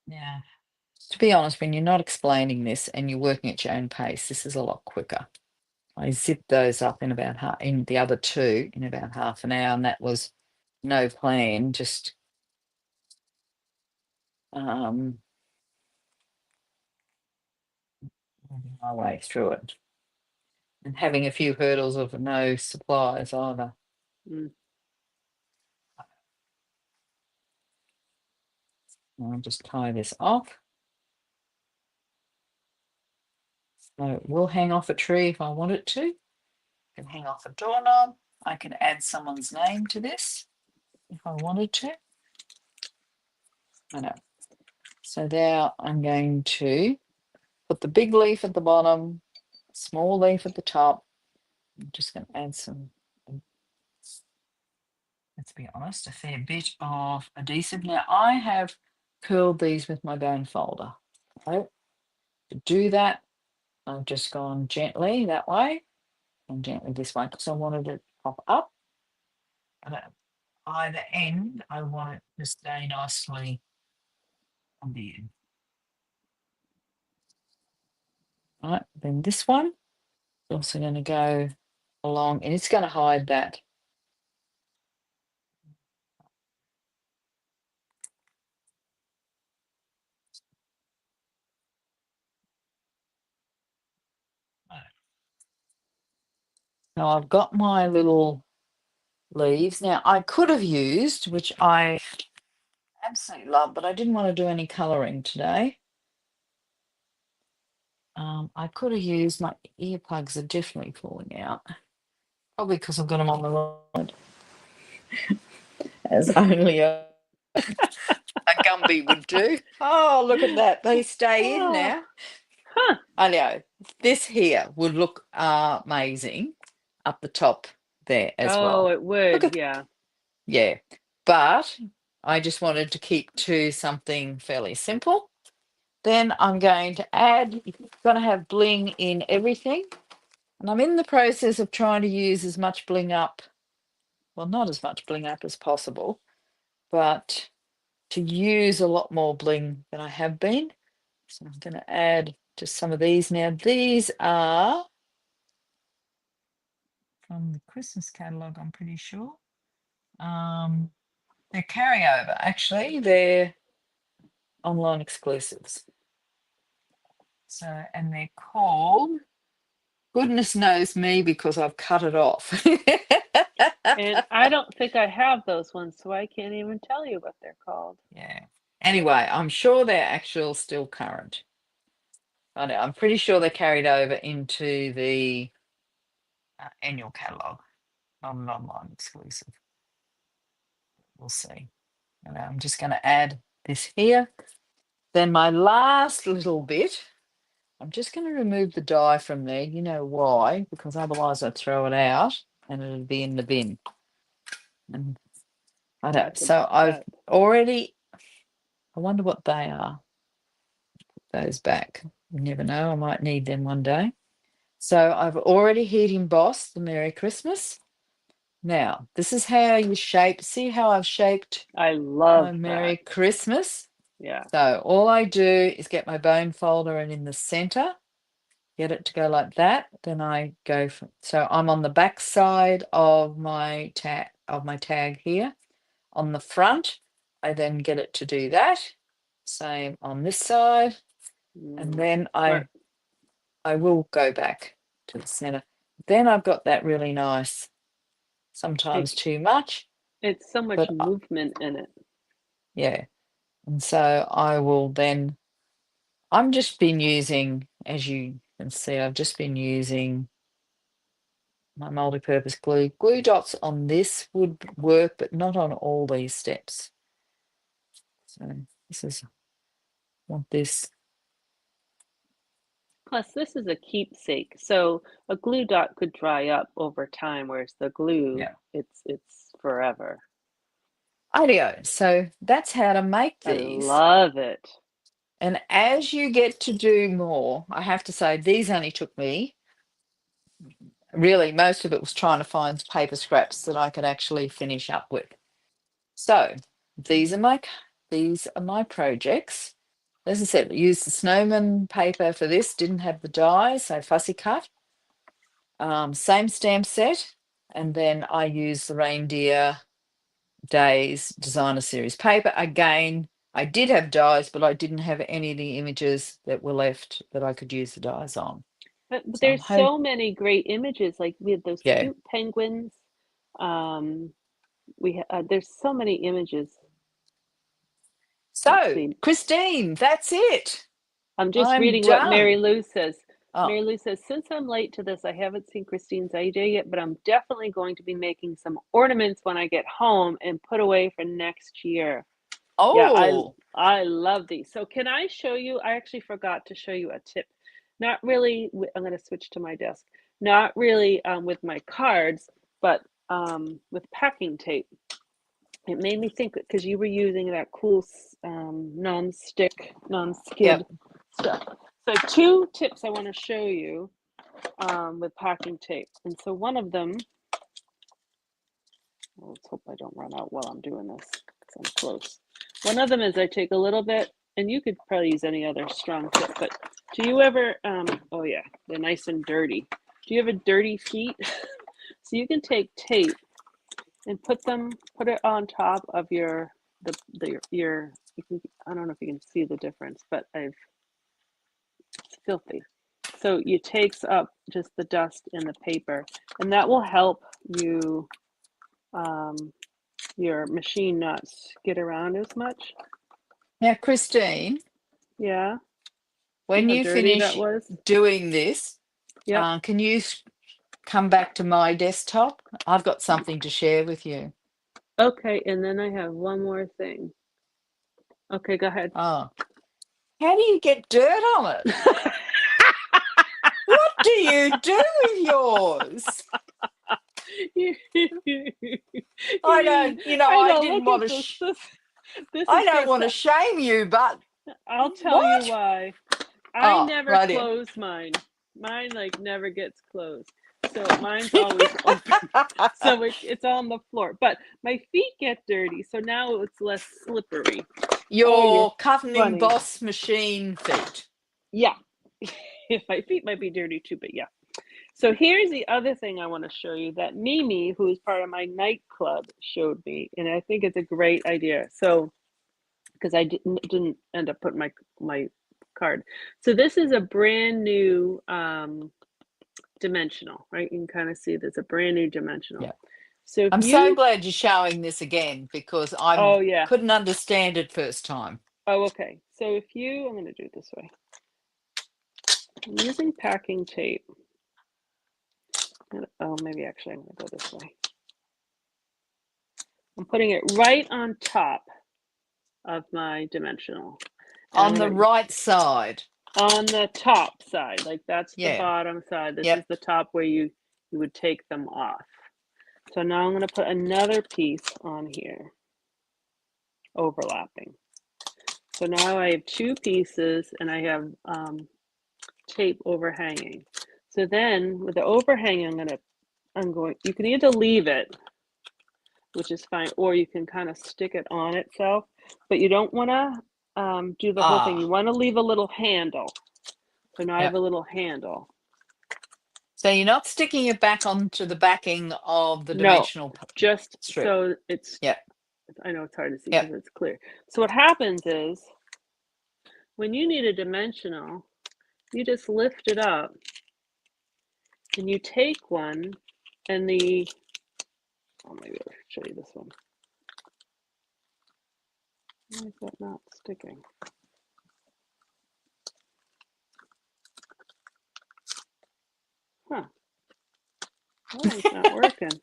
Now, to be honest, when you're not explaining this and you're working at your own pace, this is a lot quicker. I zipped those up in the other two in about half an hour, and that was no plan, just my way through it. And having a few hurdles of no supplies either. I'll just tie this off. So it will hang off a tree if I want it to. I can hang off a doorknob. I can add someone's name to this if I wanted to. I know. So now I'm going to put the big leaf at the bottom, small leaf at the top. I'm just going to add some, let's be honest, a fair bit of adhesive. Now I have curled these with my bone folder. Okay. To do that, I've just gone gently that way and gently this way because I wanted it to pop up. And at either end, I want it to stay nicely on the end. All right, then this one is also going to go along and it's going to hide that. Now I've got my little leaves. Now I could have used, which I absolutely love, but I didn't want to do any colouring today. I could have used, my earplugs are definitely falling out. Probably because I've got them on the road. As only a Gumby would do. Oh, look at that. They stay in now. Huh. I know this here would look amazing up the top there as Oh, well. it Look would. at, Yeah. yeah, but I just wanted to keep to something fairly simple. Then I'm going to add, you're going to have bling in everything. And I'm in the process of trying to use as much bling up, well, not as much bling up as possible, but to use a lot more bling than I have been. So I'm going to add just some of these now. These are from the Christmas catalogue, I'm pretty sure. They're carryover, actually. They're online exclusives. So, and they're called, goodness knows me because I've cut it off. And I don't think I have those ones, so I can't even tell you what they're called. Yeah. Anyway, I'm sure they're actual still current. I know, I'm pretty sure they're carried over into the annual catalogue, not an online exclusive. We'll see. And I'm just going to add this here. Then my last little bit, I'm just going to remove the dye from there. You know why? Because otherwise I'd throw it out and it'd be in the bin. And I don't. So I've already, I wonder what they are. Those back. You never know. I might need them one day. So I've already heat embossed the Merry Christmas. Now, this is how you shape. See how I've shaped I love my Merry that. Christmas? Yeah. So all I do is get my bone folder and in the center, get it to go like that. Then I go from, so I'm on the back side of my tag here. On the front, I then get it to do that. Same on this side. And then Smart. I will go back to the center. Then I've got that really nice, sometimes too much, It's so much but movement in it. yeah. And so I will then, I'm just been using, as you can see, I've just been using my multi-purpose glue. Glue dots on this would work, but not on all these steps. So this is, want this. Plus, this is a keepsake. So a glue dot could dry up over time, whereas the glue, Yeah. it's forever. Ideo. So that's how to make I these. love it. And as you get to do more, I have to say these only took me, really, most of it was trying to find paper scraps that I could actually finish up with. So these are my projects. As I said, I used the snowman paper for this, didn't have the die, so fussy cut. Same stamp set, and then I used the Reindeer Days Designer Series paper. Again, I did have dies, but I didn't have any of the images that were left that I could use the dies on. But So I'm there's hope, so many great images, like we have those yeah. cute penguins. Um, there's so many images. Let's So, see. Christine, that's it. I'm just I'm reading what Mary done. Lou says. Oh, Mary Lou says, since I'm late to this, I haven't seen Christine's AJ yet, but I'm definitely going to be making some ornaments when I get home and put away for next year. Yeah, oh, I love these. So can I show you? I actually forgot to show you a tip. Not really, I'm going to switch to my desk. Not really with my cards, but with packing tape. It made me think because you were using that cool non-stick, non-skid yep. stuff. So two tips I want to show you with packing tape. And so one of them, let's hope I don't run out while I'm doing this because I'm close. One of them is I take a little bit, and you could probably use any other strong tip, but do you ever, oh yeah, they're nice and dirty. Do you have a dirty feet? So you can take tape and put it on top of your, your, you can, I don't know if you can see the difference, but it's filthy. So it takes up just the dust in the paper, and that will help you, your machine not skid around as much. Now, Christine, Yeah. See when how you dirty that finish was? doing this, Yep. can you come back to my desktop? I've got something to share with you. Okay, and then I have one more thing. Okay, go ahead. Oh, how do you get dirt on it? you do with yours? I don't, I I know. didn't Look want at to, this. This I is don't want to for. shame you, but I'll tell you what? why. I Oh, never right here. close mine. Mine never gets closed. So mine's always open. So it's on the floor. But my feet get dirty, so now it's less slippery. Oh, you're Your cutting funny. emboss machine feet. Yeah. My feet might be dirty too, but yeah. So here's the other thing I want to show you that Mimi, who is part of my nightclub, showed me, and I think it's a great idea. So because I didn't end up putting my card. So this is a brand new dimensional, right? You can kind of see there's a brand new dimensional. Yeah. So if I'm so you, glad you're showing this again because I oh yeah, couldn't understand it first time. oh okay. So if you, I'm going to do it this way. I'm using packing tape. Oh, maybe actually I'm going to go this way. I'm putting it right on top of my dimensional. On the right side. On the top side, like that's the Yeah. bottom side. This Yep. is the top where you would take them off. So now I'm going to put another piece on here, overlapping. So now I have two pieces and I have tape overhanging. So then with the overhang, you can either leave it, which is fine, or you can kind of stick it on itself, but you don't want to do the whole thing. You want to leave a little handle. So now I have a little handle. So you're not sticking it back onto the backing of the No, dimensional just strip. so it's, Yeah. I know it's hard to see because it's clear. So what happens is when you need a dimensional, you just lift it up and you take one and maybe I'll show you this one. Why is that not sticking? Huh. That one's not working.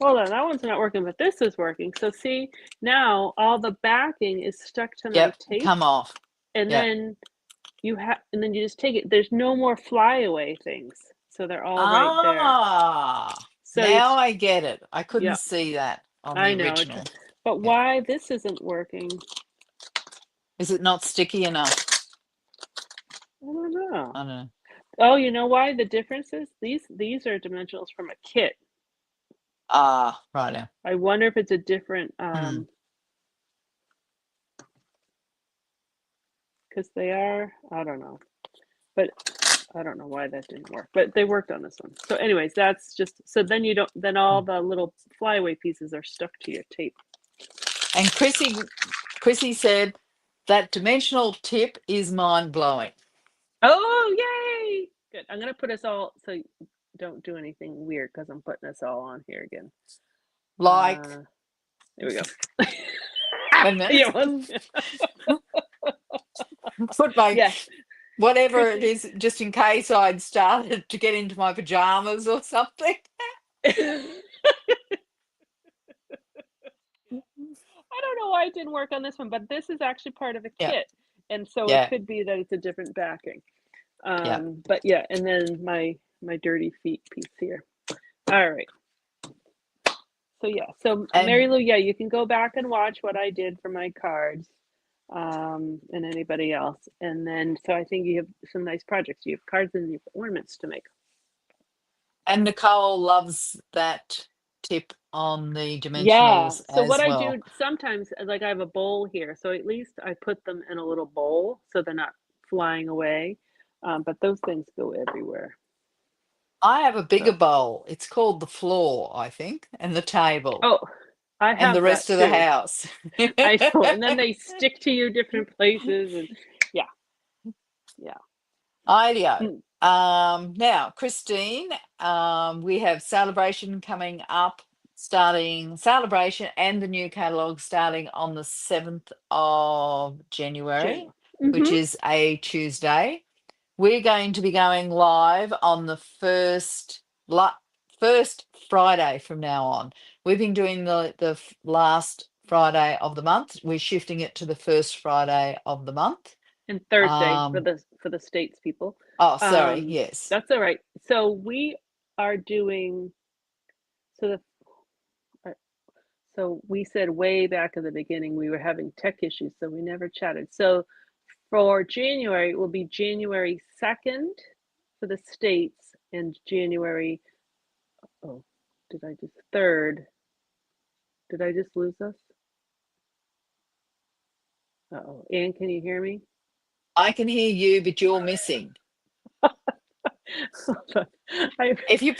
Hold on, that one's not working, but this is working. So see, now all the backing is stuck to my tape. Come off. And then you just take it. There's no more flyaway things. So they're all right there. So now I get it. I couldn't see that on the original. But why this isn't working? Is it not sticky enough? I don't know. I don't know. Oh, you know why the difference is? These are dimensionals from a kit. Ah, right now. I wonder if it's a different because they are, I don't know. But I don't know why that didn't work, but they worked on this one. So anyways, that's just, so then you don't, then all the little flyaway pieces are stuck to your tape. And Chrissy said that dimensional tip is mind-blowing. Oh, yay! Good. I'm going to put us all, so don't do anything weird because I'm putting us all on here again. Like. There we go. Put my, whatever it is, just in case I'd started to get into my pajamas or something. I don't know why it didn't work on this one, but this is actually part of a kit. And so it could be that it's a different backing. But yeah, and then my dirty feet piece here. All right. So yeah, so Mary Lou, yeah, you can go back and watch what I did for my cards, and anybody else. And then, so I think you have some nice projects. You have cards and you have ornaments to make. And Nicole loves that tip on the dimensionals. Yeah. So as what well. I do sometimes, like I have a bowl here, so at least I put them in a little bowl so they're not flying away. But those things go everywhere. I have a bigger bowl. It's called the floor, I think, and the table. Oh, I have and the rest of the house. I know, and then they stick to you different places, and yeah. Ideo. Now, Christine, we have Celebration coming up, Celebration and the new catalogue starting on the 7th of January, which is a Tuesday. We're going to be going live on the first Friday from now on. We've been doing the last Friday of the month. We're shifting it to the first Friday of the month. And Thursday Um, for the States people. oh, sorry. Um, Yes. that's all right. So we are doing so the so we said way back in the beginning we were having tech issues, so we never chatted. So for January, it will be January 2nd for the States and January, oh, did I just, 3rd. Did I just lose us? Uh-oh. Anne, can you hear me? I can hear you, but you're missing. I, If you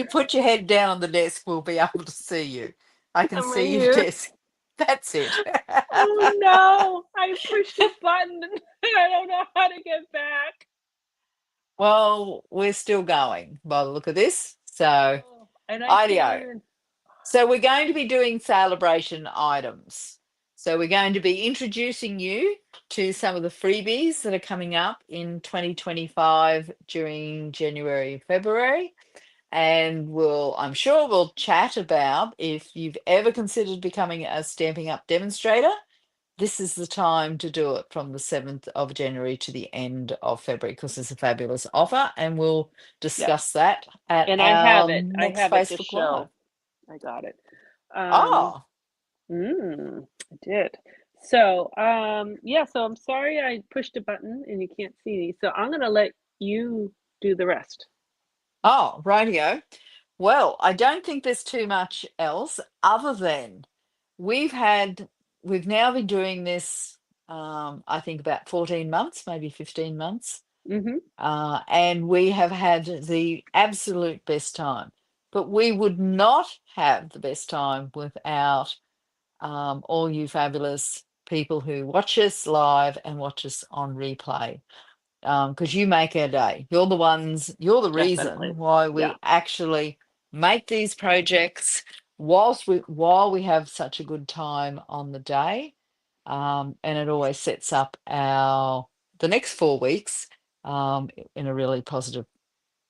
put your head down on the desk, we'll be able to see you. I can I'm right see your here. desk. That's it. Oh no, I pushed a button and I don't know how to get back. Well, we're still going by the look of this. So, Oh, and I can't IDEO. even. So, we're going to be doing celebration items. So, we're going to be introducing you to some of the freebies that are coming up in 2025 during January, February. And I'm sure we'll chat about if you've ever considered becoming a Stamping Up demonstrator. This is the time to do it from the 7th of January to the end of February because it's a fabulous offer, and we'll Yeah, discuss that at and I have our it. I next have it to Facebook Live. show. I got it. Um, Oh, I did. So, yeah, so I'm sorry I pushed a button and you can't see me. So I'm gonna let you do the rest. oh, rightio. Well, I don't think there's too much else other than we've had, we've now been doing this, I think about 14 months, maybe 15 months. Mm-hmm. And we have had the absolute best time. But we would not have the best time without all you fabulous people who watch us live and watch us on replay. Because you make our day. You're the Definitely. reason why Yeah. we actually make these projects while we have such a good time on the day. And it always sets up the next 4 weeks in a really positive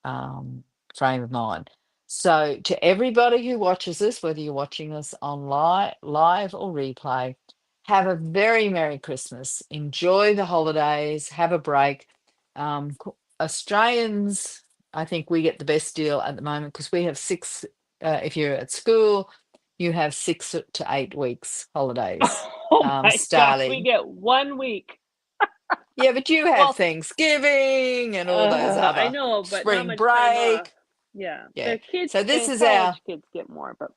frame of mind. So, to everybody who watches us, whether you're watching us on live or replay, have a very Merry Christmas. Enjoy the holidays. Have a break. Australians, I think we get the best deal at the moment because we have six. If you're at school, you have 6 to 8 weeks holidays Oh my gosh, we starting. get 1 week. Yeah, but you have Well, Thanksgiving and all those I other know, but not spring much time off. break. Yeah, Yeah. the kids, So this the is our college kids get more, but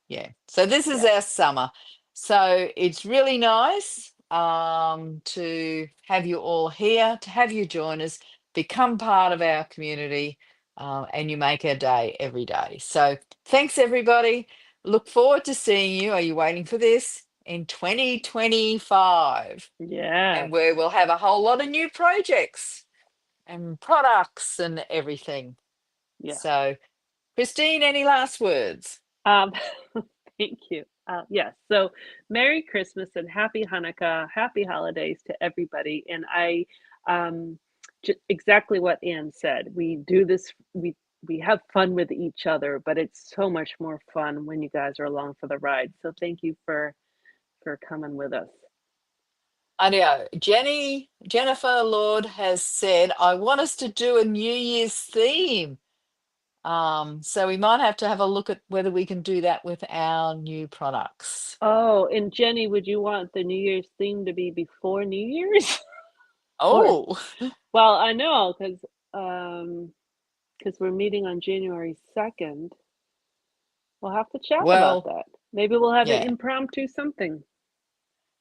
yeah. So this is yeah, our summer. So it's really nice to have you all here, to have you join us, become part of our community, and you make our day every day. So thanks everybody. Look forward to seeing you. Are you waiting for this? In 2025, yeah, and where we'll have a whole lot of new projects and products and everything. yeah. So, Christine, any last words? Um, thank you. Yes. So, Merry Christmas and Happy Hanukkah, Happy Holidays to everybody. And um, exactly what Anne said. We do this. We have fun with each other, but it's so much more fun when you guys are along for the ride. So, thank you for coming with us. I know. Jennifer Lord has said, I want us to do a New Year's theme. So we might have to have a look at whether we can do that with our new products. Oh, and Jenny, would you want the New Year's theme to be before New Year's? Or, Oh, well, I know because we're meeting on January 2nd. We'll have to chat about well, that. Maybe we'll have an yeah. impromptu something.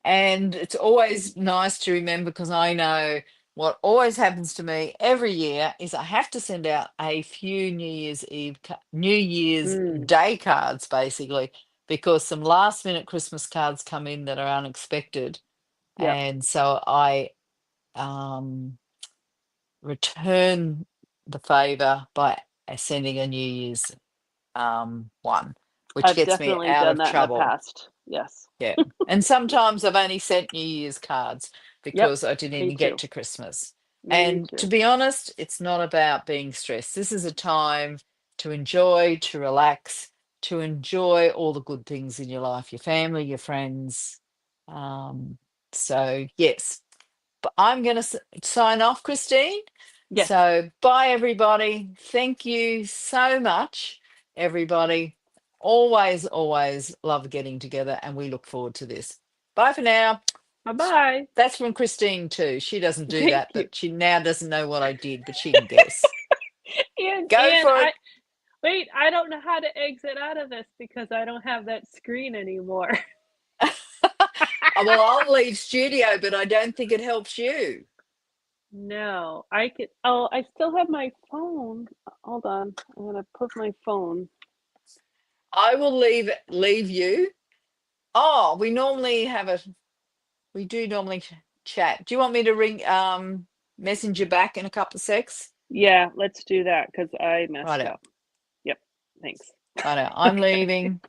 And it's always nice to remember because I know what always happens to me every year is I have to send out a few New Year's Mm, Day cards, basically, because some last minute Christmas cards come in that are unexpected. yep. And so I um, return the favor by sending a New Year's one, which I've gets me definitely out done of that in the trouble. past. Yes. Yeah. And sometimes I've only sent New Year's cards Yep. because I didn't Me even get too. to Christmas. Me And to too. be honest, it's not about being stressed. This is a time to enjoy, to relax, to enjoy all the good things in your life, your family, your friends. Um, so, yes. I'm going to sign off, Christine. Yes. So bye, everybody. Thank you so much, everybody. Always, always love getting together, and we look forward to this. Bye for now. Bye-bye. That's from Christine too. She doesn't do Thank that, you. but she now doesn't know what I did, but she can guess. Go And for it. wait, I don't know how to exit out of this because I don't have that screen anymore. Well, I'll leave studio, but I don't think it helps you. No, I could. Oh, I still have my phone. Hold on. I'm gonna put my phone. I will leave you. Oh, we do normally chat. Do you want me to ring messenger back in a couple of secs? Yeah, let's do that because I messed Right. up. Yep. Thanks. I know. I'm leaving.